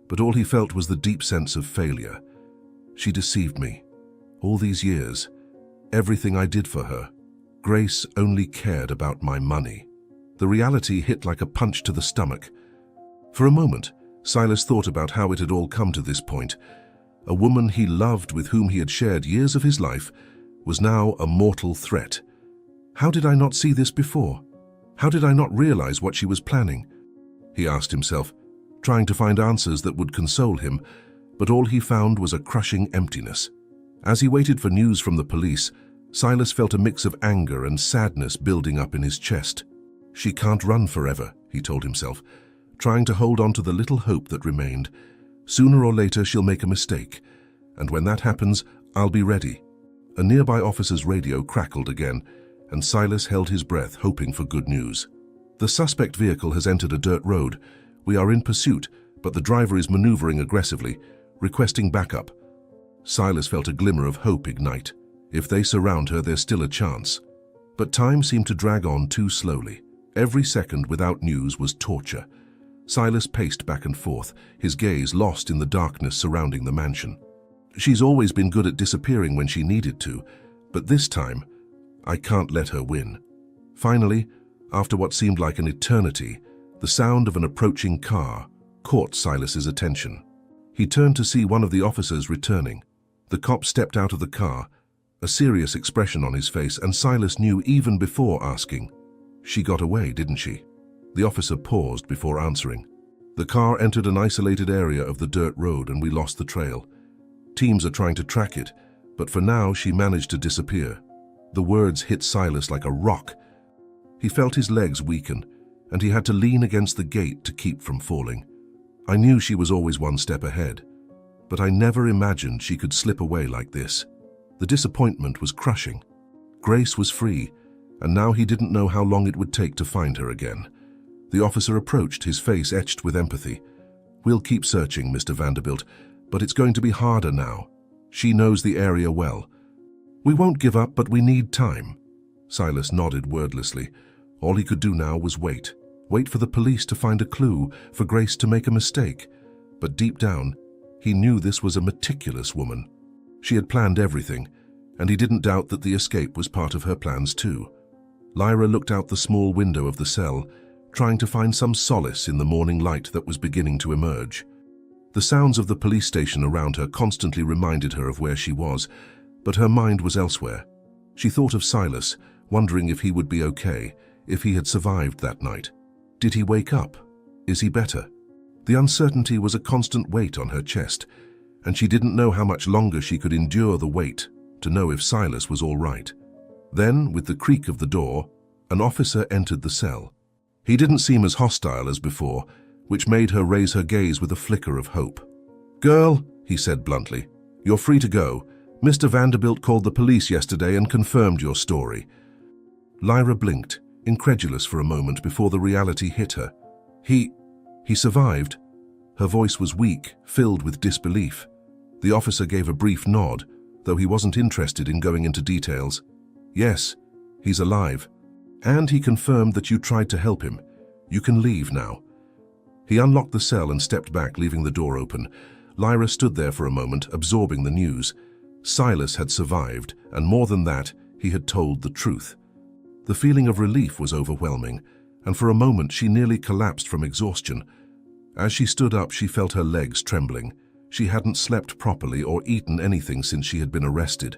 but all he felt was the deep sense of failure. She deceived me. All these years, everything I did for her. Grace only cared about my money. The reality hit like a punch to the stomach. For a moment, Silas thought about how it had all come to this point. A woman he loved, with whom he had shared years of his life, was now a mortal threat. How did I not see this before? How did I not realize what she was planning? He asked himself, trying to find answers that would console him, but all he found was a crushing emptiness. As he waited for news from the police, Silas felt a mix of anger and sadness building up in his chest. She can't run forever, he told himself, trying to hold on to the little hope that remained. Sooner or later she'll make a mistake, and when that happens, I'll be ready. A nearby officer's radio crackled again, and Silas held his breath, hoping for good news. The suspect vehicle has entered a dirt road. We are in pursuit, but the driver is maneuvering aggressively, requesting backup. Silas felt a glimmer of hope ignite. If they surround her, there's still a chance. But time seemed to drag on too slowly. Every second without news was torture. Silas paced back and forth, his gaze lost in the darkness surrounding the mansion. She's always been good at disappearing when she needed to, but this time, I can't let her win. Finally, after what seemed like an eternity, the sound of an approaching car caught Silas's attention. He turned to see one of the officers returning. The cop stepped out of the car, a serious expression on his face, and Silas knew even before asking, "She got away, didn't she?" The officer paused before answering. "The car entered an isolated area of the dirt road and we lost the trail. Teams are trying to track it, but for now she managed to disappear." The words hit Silas like a rock. He felt his legs weaken, and he had to lean against the gate to keep from falling. "I knew she was always one step ahead, but I never imagined she could slip away like this." The disappointment was crushing. Grace was free, and now he didn't know how long it would take to find her again. The officer approached, his face etched with empathy. "We'll keep searching, Mr. Vanderbilt, but it's going to be harder now. She knows the area well. We won't give up, but we need time." Silas nodded wordlessly. All he could do now was wait. Wait for the police to find a clue, for Grace to make a mistake. But deep down, he knew this was a meticulous woman. She had planned everything, and he didn't doubt that the escape was part of her plans too. Lyra looked out the small window of the cell, trying to find some solace in the morning light that was beginning to emerge. The sounds of the police station around her constantly reminded her of where she was, but her mind was elsewhere. She thought of Silas, wondering if he would be okay, if he had survived that night. Did he wake up? Is he better? The uncertainty was a constant weight on her chest, and she didn't know how much longer she could endure the weight to know if Silas was all right. Then, with the creak of the door, an officer entered the cell. He didn't seem as hostile as before, which made her raise her gaze with a flicker of hope. "Girl," he said bluntly, "you're free to go. Mr. Vanderbilt called the police yesterday and confirmed your story." Lyra blinked, incredulous for a moment before the reality hit her. He survived?" Her voice was weak, filled with disbelief. The officer gave a brief nod, though he wasn't interested in going into details. "Yes, he's alive. And he confirmed that you tried to help him. You can leave now." He unlocked the cell and stepped back, leaving the door open. Lyra stood there for a moment, absorbing the news. Silas had survived, and more than that, he had told the truth. The feeling of relief was overwhelming, and for a moment she nearly collapsed from exhaustion. As she stood up, she felt her legs trembling. She hadn't slept properly or eaten anything since she had been arrested.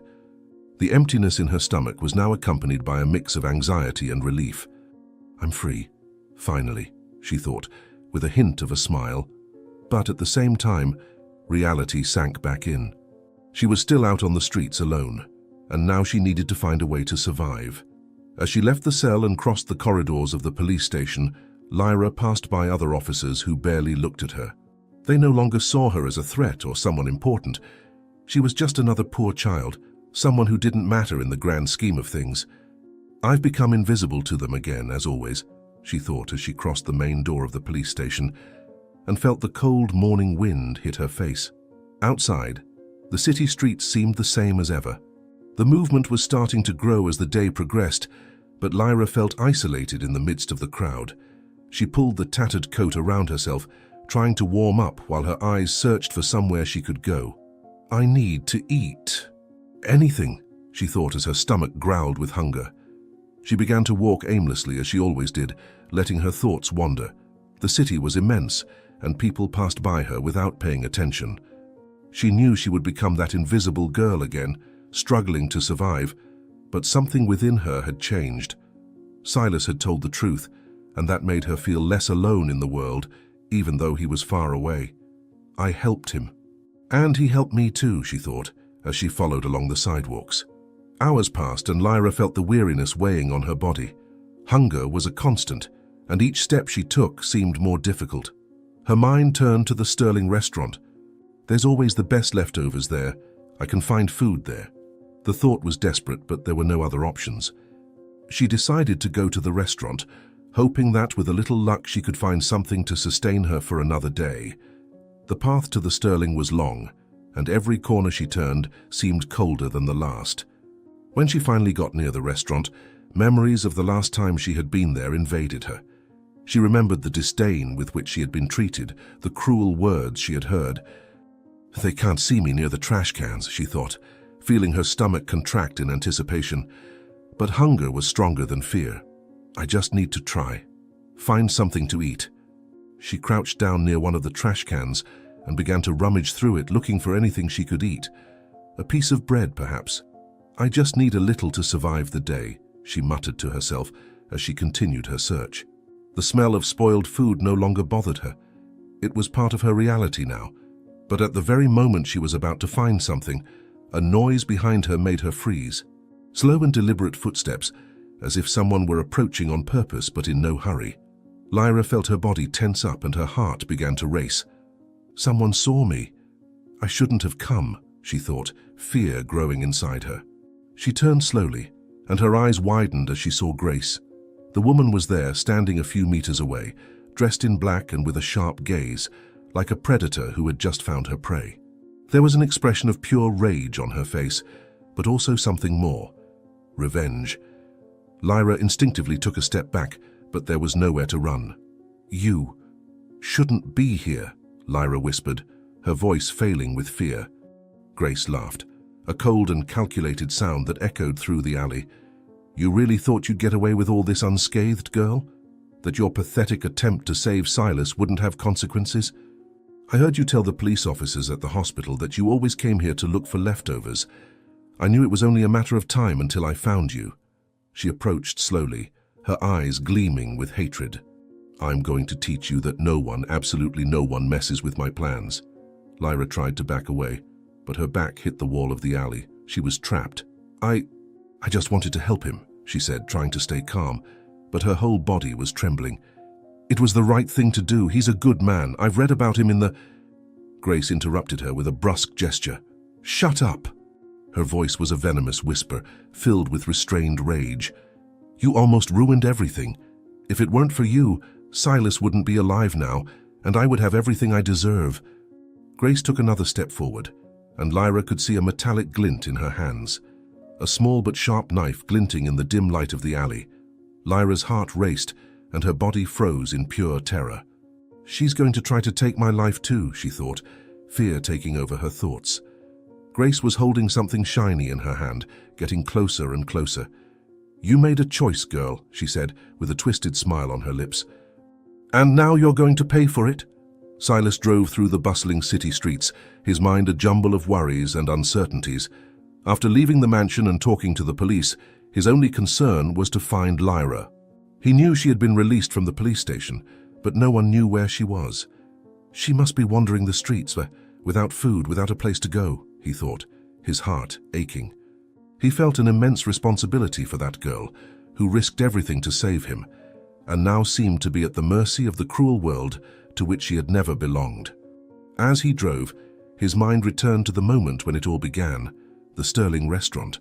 The emptiness in her stomach was now accompanied by a mix of anxiety and relief. "I'm free, finally," she thought, with a hint of a smile. But at the same time, reality sank back in. She was still out on the streets alone, and now she needed to find a way to survive. As she left the cell and crossed the corridors of the police station, Lyra passed by other officers who barely looked at her. They no longer saw her as a threat or someone important. She was just another poor child, someone who didn't matter in the grand scheme of things. "I've become invisible to them again, as always," she thought as she crossed the main door of the police station and felt the cold morning wind hit her face. Outside, the city streets seemed the same as ever. The movement was starting to grow as the day progressed, but Lyra felt isolated in the midst of the crowd. She pulled the tattered coat around herself, trying to warm up while her eyes searched for somewhere she could go. "I need to eat. Anything," she thought as her stomach growled with hunger. She began to walk aimlessly as she always did, letting her thoughts wander. The city was immense, and people passed by her without paying attention. She knew she would become that invisible girl again, struggling to survive, but something within her had changed. Silas had told the truth, and that made her feel less alone in the world, even though he was far away. "I helped him. And he helped me too," she thought, as she followed along the sidewalks. Hours passed and Lyra felt the weariness weighing on her body. Hunger was a constant, and each step she took seemed more difficult. Her mind turned to the Sterling restaurant. "There's always the best leftovers there. I can find food there." The thought was desperate, but there were no other options. She decided to go to the restaurant, hoping that with a little luck she could find something to sustain her for another day. The path to the Sterling was long, and every corner she turned seemed colder than the last. When she finally got near the restaurant, memories of the last time she had been there invaded her. She remembered the disdain with which she had been treated, the cruel words she had heard. "They can't see me near the trash cans," she thought, feeling her stomach contract in anticipation. But hunger was stronger than fear. "I just need to try. Find something to eat." She crouched down near one of the trash cans and began to rummage through it, looking for anything she could eat. A piece of bread, perhaps. "I just need a little to survive the day," she muttered to herself as she continued her search. The smell of spoiled food no longer bothered her. It was part of her reality now. But at the very moment she was about to find something, a noise behind her made her freeze. Slow and deliberate footsteps, as if someone were approaching on purpose but in no hurry. Lyra felt her body tense up and her heart began to race. "Someone saw me. I shouldn't have come," she thought, fear growing inside her. She turned slowly, and her eyes widened as she saw Grace. The woman was there, standing a few meters away, dressed in black and with a sharp gaze, like a predator who had just found her prey. There was an expression of pure rage on her face, but also something more. Revenge. Lyra instinctively took a step back, but there was nowhere to run. "You shouldn't be here," Lyra whispered, her voice failing with fear. Grace laughed, a cold and calculated sound that echoed through the alley. "You really thought you'd get away with all this unscathed, girl? That your pathetic attempt to save Silas wouldn't have consequences? I heard you tell the police officers at the hospital that you always came here to look for leftovers. I knew it was only a matter of time until I found you." She approached slowly, her eyes gleaming with hatred. "I'm going to teach you that no one, absolutely no one, messes with my plans." Lyra tried to back away, but her back hit the wall of the alley. She was trapped. I just wanted to help him," she said, trying to stay calm, but her whole body was trembling. "It was the right thing to do. He's a good man. I've read about him in the—" Grace interrupted her with a brusque gesture. "Shut up!" Her voice was a venomous whisper, filled with restrained rage. "You almost ruined everything. If it weren't for you, Silas wouldn't be alive now, and I would have everything I deserve." Grace took another step forward, and Lyra could see a metallic glint in her hands. A small but sharp knife glinting in the dim light of the alley. Lyra's heart raced, and her body froze in pure terror. "She's going to try to take my life too," she thought, fear taking over her thoughts. Grace was holding something shiny in her hand, getting closer and closer. "You made a choice, girl," she said, with a twisted smile on her lips. "And now you're going to pay for it?" Silas drove through the bustling city streets, his mind a jumble of worries and uncertainties. After leaving the mansion and talking to the police, his only concern was to find Lyra. He knew she had been released from the police station, but no one knew where she was. "She must be wandering the streets, without food, without a place to go," he thought, his heart aching. He felt an immense responsibility for that girl, who risked everything to save him, and now seemed to be at the mercy of the cruel world to which she had never belonged. As he drove, his mind returned to the moment when it all began, the Sterling restaurant.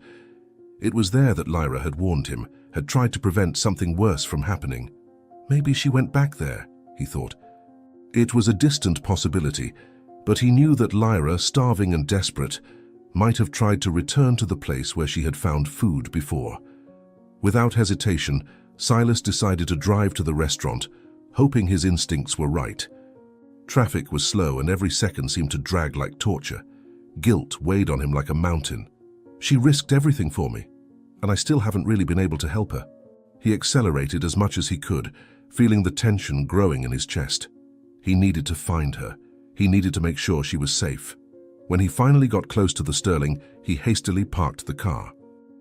It was there that Lyra had warned him, had tried to prevent something worse from happening. Maybe she went back there, he thought. It was a distant possibility, but he knew that Lyra, starving and desperate, might have tried to return to the place where she had found food before. Without hesitation, Silas decided to drive to the restaurant, hoping his instincts were right. Traffic was slow and every second seemed to drag like torture. Guilt weighed on him like a mountain. She risked everything for me, and I still haven't really been able to help her. He accelerated as much as he could, feeling the tension growing in his chest. He needed to find her. He needed to make sure she was safe. When he finally got close to the Sterling, he hastily parked the car.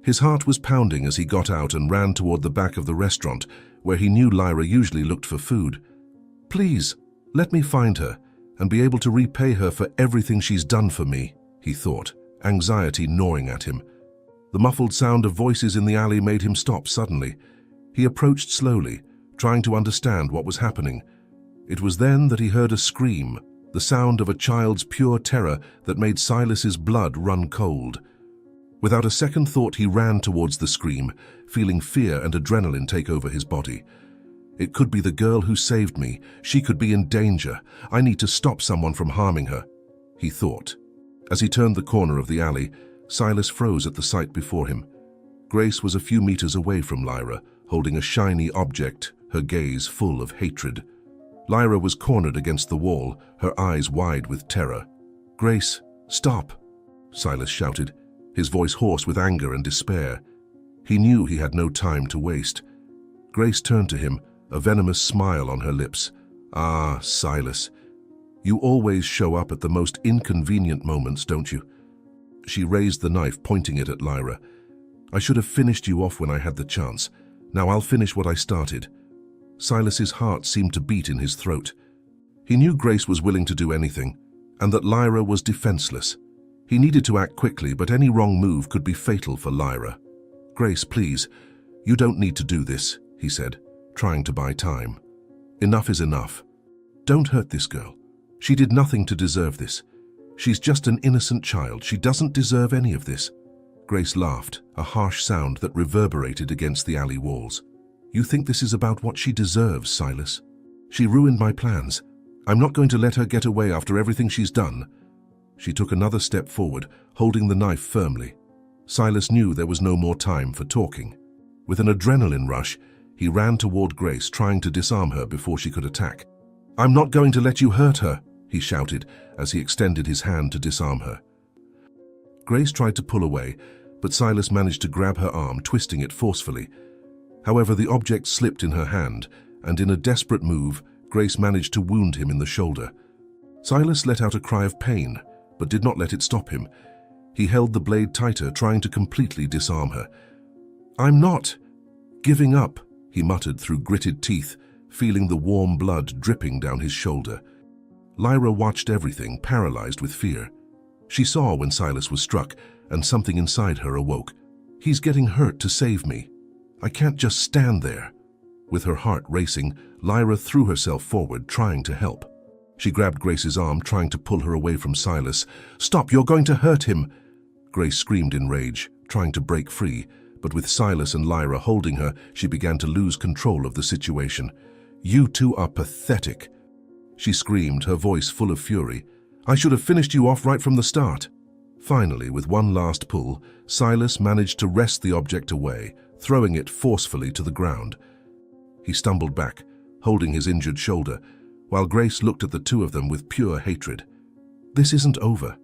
His heart was pounding as he got out and ran toward the back of the restaurant, where he knew Lyra usually looked for food. "Please, let me find her and be able to repay her for everything she's done for me," he thought, anxiety gnawing at him. The muffled sound of voices in the alley made him stop suddenly. He approached slowly, trying to understand what was happening. It was then that he heard a scream, the sound of a child's pure terror that made Silas's blood run cold. Without a second thought, he ran towards the scream, feeling fear and adrenaline take over his body. It could be the girl who saved me. She could be in danger. I need to stop someone from harming her, he thought. As he turned the corner of the alley, Silas froze at the sight before him. Grace was a few meters away from Lyra, holding a shiny object, her gaze full of hatred. Lyra was cornered against the wall, her eyes wide with terror. "Grace, stop!" Silas shouted, his voice hoarse with anger and despair. He knew he had no time to waste. Grace turned to him, a venomous smile on her lips. "Ah, Silas, you always show up at the most inconvenient moments, don't you?" She raised the knife, pointing it at Lyra. "I should have finished you off when I had the chance. Now I'll finish what I started." Silas's heart seemed to beat in his throat. He knew Grace was willing to do anything, and that Lyra was defenseless. He needed to act quickly, but any wrong move could be fatal for Lyra. "Grace, please, you don't need to do this," he said, trying to buy time. "Enough is enough. Don't hurt this girl. She did nothing to deserve this. She's just an innocent child. She doesn't deserve any of this." Grace laughed, a harsh sound that reverberated against the alley walls. "You think this is about what she deserves, Silas? She ruined my plans. I'm not going to let her get away after everything she's done." She took another step forward, holding the knife firmly. Silas knew there was no more time for talking. With an adrenaline rush, he ran toward Grace, trying to disarm her before she could attack. "I'm not going to let you hurt her," he shouted as he extended his hand to disarm her. Grace tried to pull away, but Silas managed to grab her arm, twisting it forcefully. However, the object slipped in her hand, and in a desperate move, Grace managed to wound him in the shoulder. Silas let out a cry of pain, but did not let it stop him. He held the blade tighter, trying to completely disarm her. "I'm not giving up," he muttered through gritted teeth, feeling the warm blood dripping down his shoulder. Lyra watched everything, paralyzed with fear. She saw when Silas was struck, and something inside her awoke. "He's getting hurt to save me. I can't just stand there." With her heart racing, Lyra threw herself forward, trying to help. She grabbed Grace's arm, trying to pull her away from Silas. "Stop, you're going to hurt him!" Grace screamed in rage, trying to break free, but with Silas and Lyra holding her, she began to lose control of the situation. "You two are pathetic," she screamed, her voice full of fury. "I should have finished you off right from the start." Finally, with one last pull, Silas managed to wrest the object away, throwing it forcefully to the ground. He stumbled back, holding his injured shoulder, while Grace looked at the two of them with pure hatred. "This isn't over.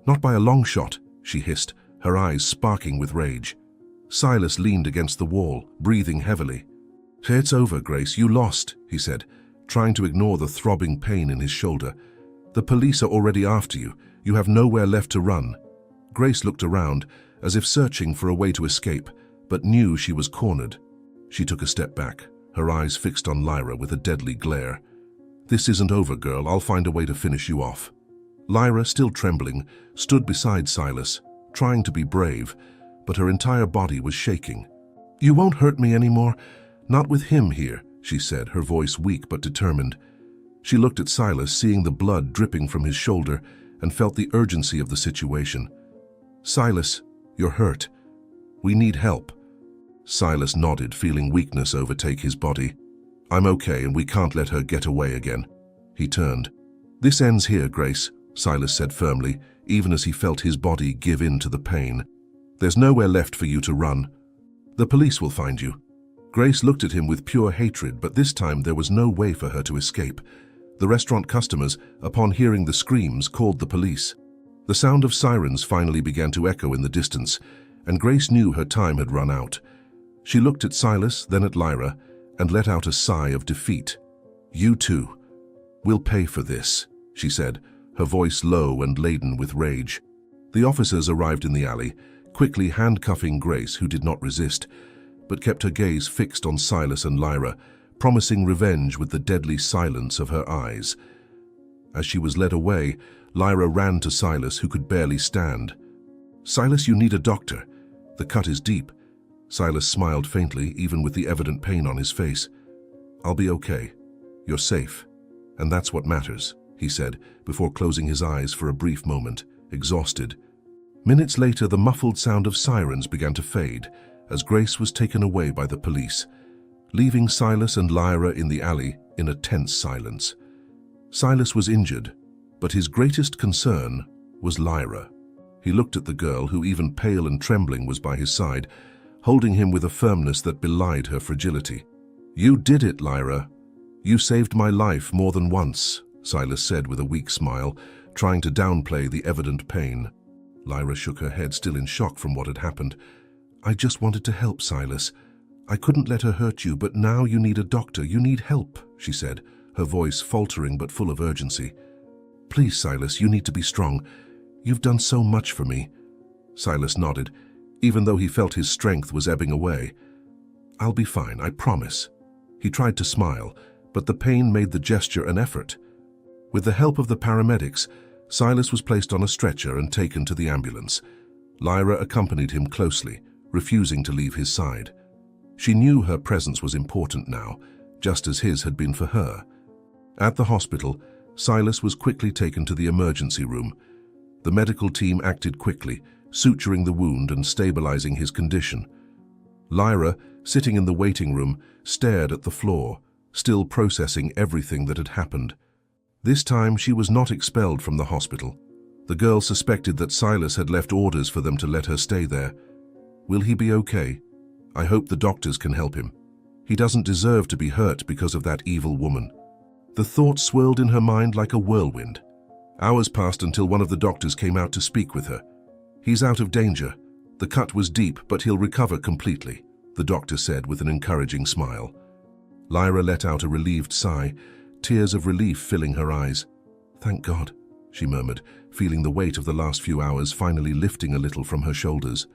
Not by a long shot," she hissed, her eyes sparking with rage. Silas leaned against the wall, breathing heavily. "It's over, Grace. You lost," he said, trying to ignore the throbbing pain in his shoulder. "The police are already after you. You have nowhere left to run." Grace looked around, as if searching for a way to escape, but knew she was cornered. She took a step back, her eyes fixed on Lyra with a deadly glare. "This isn't over, girl. I'll find a way to finish you off." Lyra, still trembling, stood beside Silas, trying to be brave, but her entire body was shaking. "You won't hurt me anymore. Not with him here," she said, her voice weak but determined. She looked at Silas, seeing the blood dripping from his shoulder, and felt the urgency of the situation. "Silas, you're hurt. We need help." Silas nodded, feeling weakness overtake his body. "I'm okay, and we can't let her get away again." He turned. "This ends here, Grace," Silas said firmly, even as he felt his body give in to the pain. "There's nowhere left for you to run. The police will find you." Grace looked at him with pure hatred, but this time there was no way for her to escape. The restaurant customers, upon hearing the screams, called the police. The sound of sirens finally began to echo in the distance, and Grace knew her time had run out. She looked at Silas, then at Lyra, and let out a sigh of defeat. "You two will pay for this," she said, her voice low and laden with rage. The officers arrived in the alley, quickly handcuffing Grace, who did not resist, but kept her gaze fixed on Silas and Lyra, promising revenge with the deadly silence of her eyes. As she was led away, Lyra ran to Silas, who could barely stand. "Silas, you need a doctor. The cut is deep." Silas smiled faintly, even with the evident pain on his face. "I'll be okay. You're safe. And that's what matters," he said, before closing his eyes for a brief moment, exhausted. Minutes later, the muffled sound of sirens began to fade, as Grace was taken away by the police, leaving Silas and Lyra in the alley in a tense silence. Silas was injured, but his greatest concern was Lyra. He looked at the girl, who, even pale and trembling, was by his side, holding him with a firmness that belied her fragility. "You did it, Lyra. You saved my life more than once," Silas said with a weak smile, trying to downplay the evident pain. Lyra shook her head, still in shock from what had happened. "I just wanted to help, Silas. I couldn't let her hurt you, but now you need a doctor. You need help," she said, her voice faltering but full of urgency. "Please, Silas, you need to be strong. You've done so much for me." Silas nodded, even though he felt his strength was ebbing away. "I'll be fine, I promise." He tried to smile, but the pain made the gesture an effort. With the help of the paramedics, Silas was placed on a stretcher and taken to the ambulance. Lyra accompanied him closely, refusing to leave his side. She knew her presence was important now, just as his had been for her. At the hospital, Silas was quickly taken to the emergency room. The medical team acted quickly, suturing the wound and stabilizing his condition. Lyra, sitting in the waiting room, stared at the floor, still processing everything that had happened. This time she was not expelled from the hospital. The girl suspected that Silas had left orders for them to let her stay there. "Will he be okay? I hope the doctors can help him. He doesn't deserve to be hurt because of that evil woman." The thought swirled in her mind like a whirlwind. Hours passed until one of the doctors came out to speak with her. "He's out of danger. The cut was deep, but he'll recover completely," the doctor said with an encouraging smile. Lyra let out a relieved sigh, tears of relief filling her eyes. "Thank God," she murmured, feeling the weight of the last few hours finally lifting a little from her shoulders.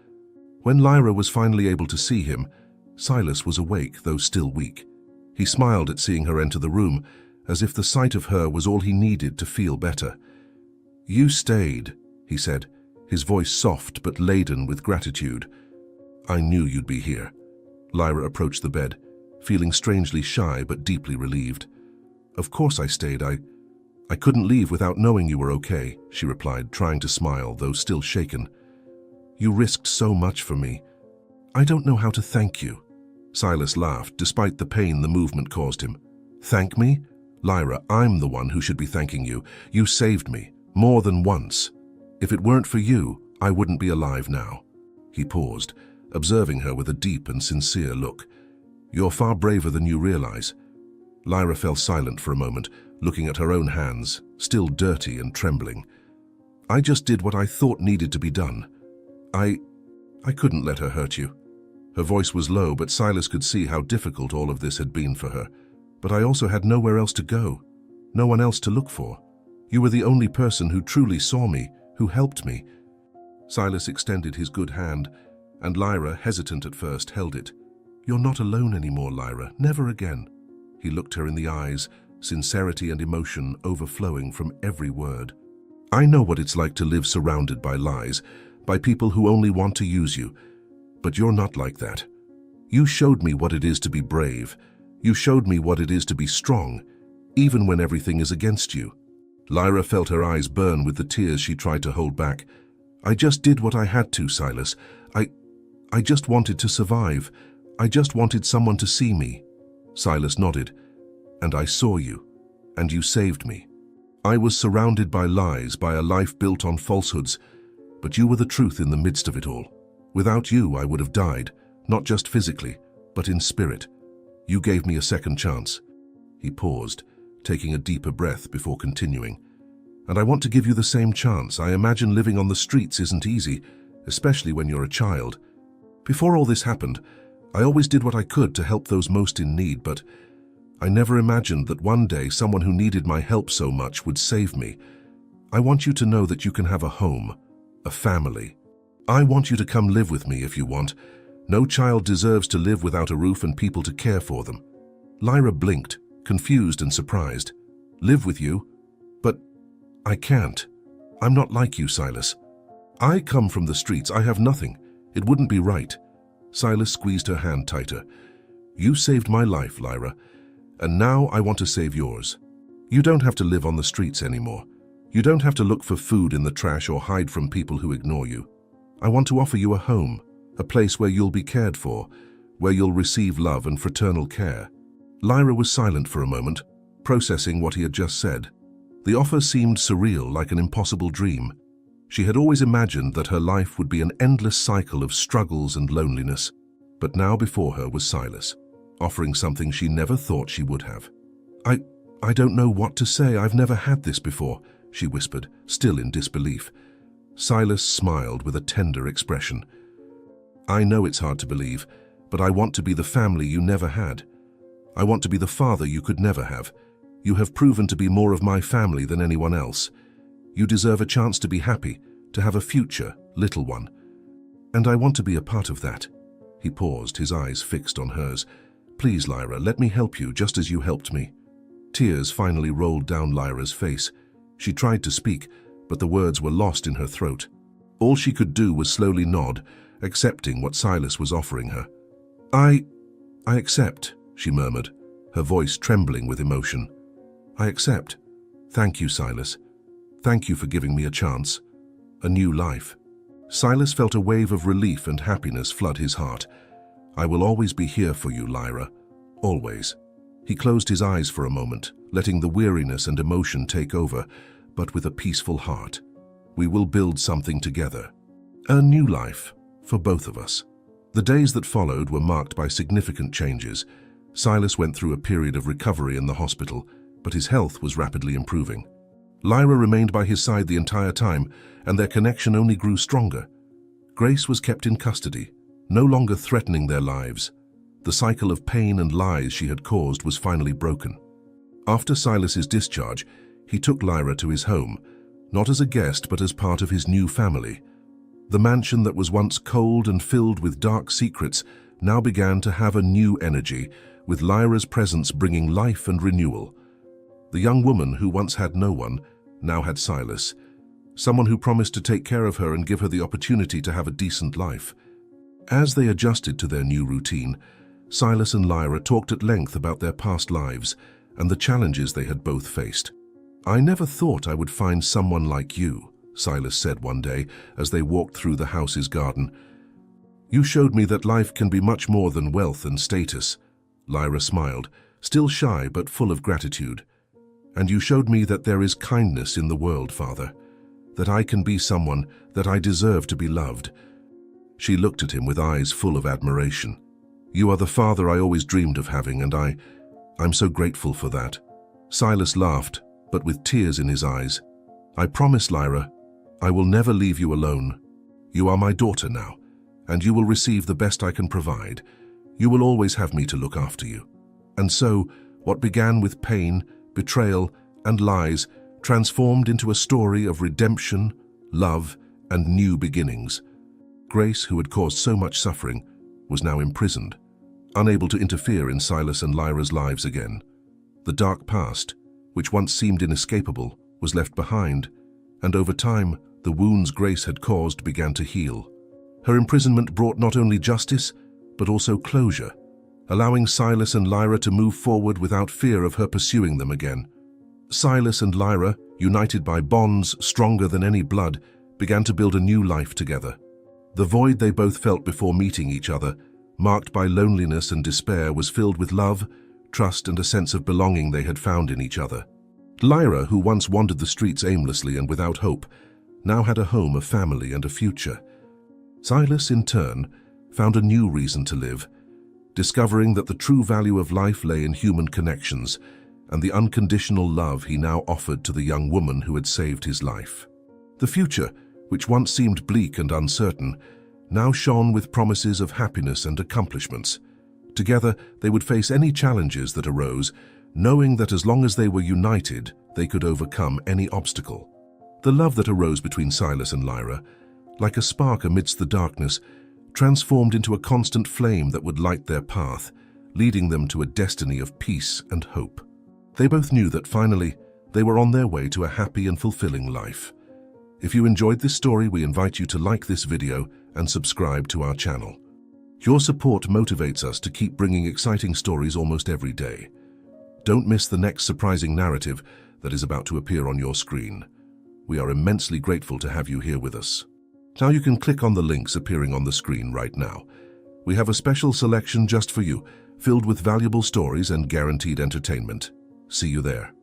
When Lyra was finally able to see him, Silas was awake, though still weak. He smiled at seeing her enter the room, as if the sight of her was all he needed to feel better. "You stayed," he said, his voice soft but laden with gratitude. "I knew you'd be here." Lyra approached the bed, feeling strangely shy but deeply relieved. "Of course I stayed. I couldn't leave without knowing you were okay," she replied, trying to smile, though still shaken. "You risked so much for me. I don't know how to thank you." Silas laughed, despite the pain the movement caused him. "Thank me? Lyra, I'm the one who should be thanking you. You saved me, more than once. If it weren't for you, I wouldn't be alive now." He paused, observing her with a deep and sincere look. "You're far braver than you realize." Lyra fell silent for a moment, looking at her own hands, still dirty and trembling. "I just did what I thought needed to be done. I couldn't let her hurt you." Her voice was low, but Silas could see how difficult all of this had been for her. "But I also had nowhere else to go, no one else to look for. You were the only person who truly saw me, who helped me." Silas extended his good hand, and Lyra, hesitant at first, held it. "You're not alone anymore, Lyra, never again." He looked her in the eyes, sincerity and emotion overflowing from every word. "I know what it's like to live surrounded by lies, by people who only want to use you. But you're not like that. You showed me what it is to be brave. You showed me what it is to be strong, even when everything is against you." Lyra felt her eyes burn with the tears she tried to hold back. "I just did what I had to, Silas. I just wanted to survive. I just wanted someone to see me." Silas nodded. "And I saw you, and you saved me. I was surrounded by lies, by a life built on falsehoods, but you were the truth in the midst of it all. Without you, I would have died, not just physically, but in spirit. You gave me a second chance." He paused, taking a deeper breath before continuing. "And I want to give you the same chance. I imagine living on the streets isn't easy, especially when you're a child. Before all this happened, I always did what I could to help those most in need, but I never imagined that one day someone who needed my help so much would save me. I want you to know that you can have a home, a family. I want you to come live with me if you want. No child deserves to live without a roof and people to care for them." Lyra blinked, confused and surprised. "Live with you? But I can't. I'm not like you, Silas. I come from the streets. I have nothing. It wouldn't be right." Silas squeezed her hand tighter. "You saved my life, Lyra, and now I want to save yours. You don't have to live on the streets anymore. You don't have to look for food in the trash or hide from people who ignore you. I want to offer you a home, a place where you'll be cared for, where you'll receive love and fraternal care." Lyra was silent for a moment, processing what he had just said. The offer seemed surreal, like an impossible dream. She had always imagined that her life would be an endless cycle of struggles and loneliness, but now before her was Silas, offering something she never thought she would have. I don't know what to say. I've never had this before," she whispered, still in disbelief. Silas smiled with a tender expression. "I know it's hard to believe, but I want to be the family you never had. I want to be the father you could never have. You have proven to be more of my family than anyone else. You deserve a chance to be happy, to have a future, little one. And I want to be a part of that." He paused, his eyes fixed on hers. "Please, Lyra, let me help you just as you helped me." Tears finally rolled down Lyra's face. She tried to speak, but the words were lost in her throat. All she could do was slowly nod, accepting what Silas was offering her. I accept," she murmured, her voice trembling with emotion. "I accept. Thank you, Silas. Thank you for giving me a chance. A new life." Silas felt a wave of relief and happiness flood his heart. "I will always be here for you, Lyra. Always." He closed his eyes for a moment, letting the weariness and emotion take over, but with a peaceful heart. "We will build something together. A new life for both of us." The days that followed were marked by significant changes. Silas went through a period of recovery in the hospital, but his health was rapidly improving. Lyra remained by his side the entire time, and their connection only grew stronger. Grace was kept in custody, no longer threatening their lives. The cycle of pain and lies she had caused was finally broken. After Silas's discharge, he took Lyra to his home, not as a guest but as part of his new family. The mansion that was once cold and filled with dark secrets now began to have a new energy, with Lyra's presence bringing life and renewal. The young woman who once had no one now had Silas, someone who promised to take care of her and give her the opportunity to have a decent life. As they adjusted to their new routine, Silas and Lyra talked at length about their past lives and the challenges they had both faced. "I never thought I would find someone like you," Silas said one day as they walked through the house's garden. "You showed me that life can be much more than wealth and status." Lyra smiled, still shy but full of gratitude. "And you showed me that there is kindness in the world, Father, that I can be someone, that I deserve to be loved." She looked at him with eyes full of admiration. "You are the father I always dreamed of having, and I'm so grateful for that." Silas laughed, but with tears in his eyes. "I promise, Lyra, I will never leave you alone. You are my daughter now, and you will receive the best I can provide. You will always have me to look after you." And so, what began with pain, betrayal, and lies transformed into a story of redemption, love, and new beginnings. Grace, who had caused so much suffering, was now imprisoned, unable to interfere in Silas and Lyra's lives again. The dark past, which once seemed inescapable, was left behind, and over time, the wounds Grace had caused began to heal. Her imprisonment brought not only justice, but also closure, allowing Silas and Lyra to move forward without fear of her pursuing them again. Silas and Lyra, united by bonds stronger than any blood, began to build a new life together. The void they both felt before meeting each other, marked by loneliness and despair, was filled with love, trust, and a sense of belonging they had found in each other. Lyra, who once wandered the streets aimlessly and without hope, now had a home, a family, and a future. Silas, in turn, found a new reason to live, discovering that the true value of life lay in human connections and the unconditional love he now offered to the young woman who had saved his life. The future, which once seemed bleak and uncertain, now shone with promises of happiness and accomplishments. Together, they would face any challenges that arose, knowing that as long as they were united, they could overcome any obstacle. The love that arose between Silas and Lyra, like a spark amidst the darkness, transformed into a constant flame that would light their path, leading them to a destiny of peace and hope. They both knew that finally, they were on their way to a happy and fulfilling life. If you enjoyed this story, we invite you to like this video and subscribe to our channel. Your support motivates us to keep bringing exciting stories almost every day. Don't miss the next surprising narrative that is about to appear on your screen. We are immensely grateful to have you here with us. Now you can click on the links appearing on the screen right now. We have a special selection just for you, filled with valuable stories and guaranteed entertainment. See you there.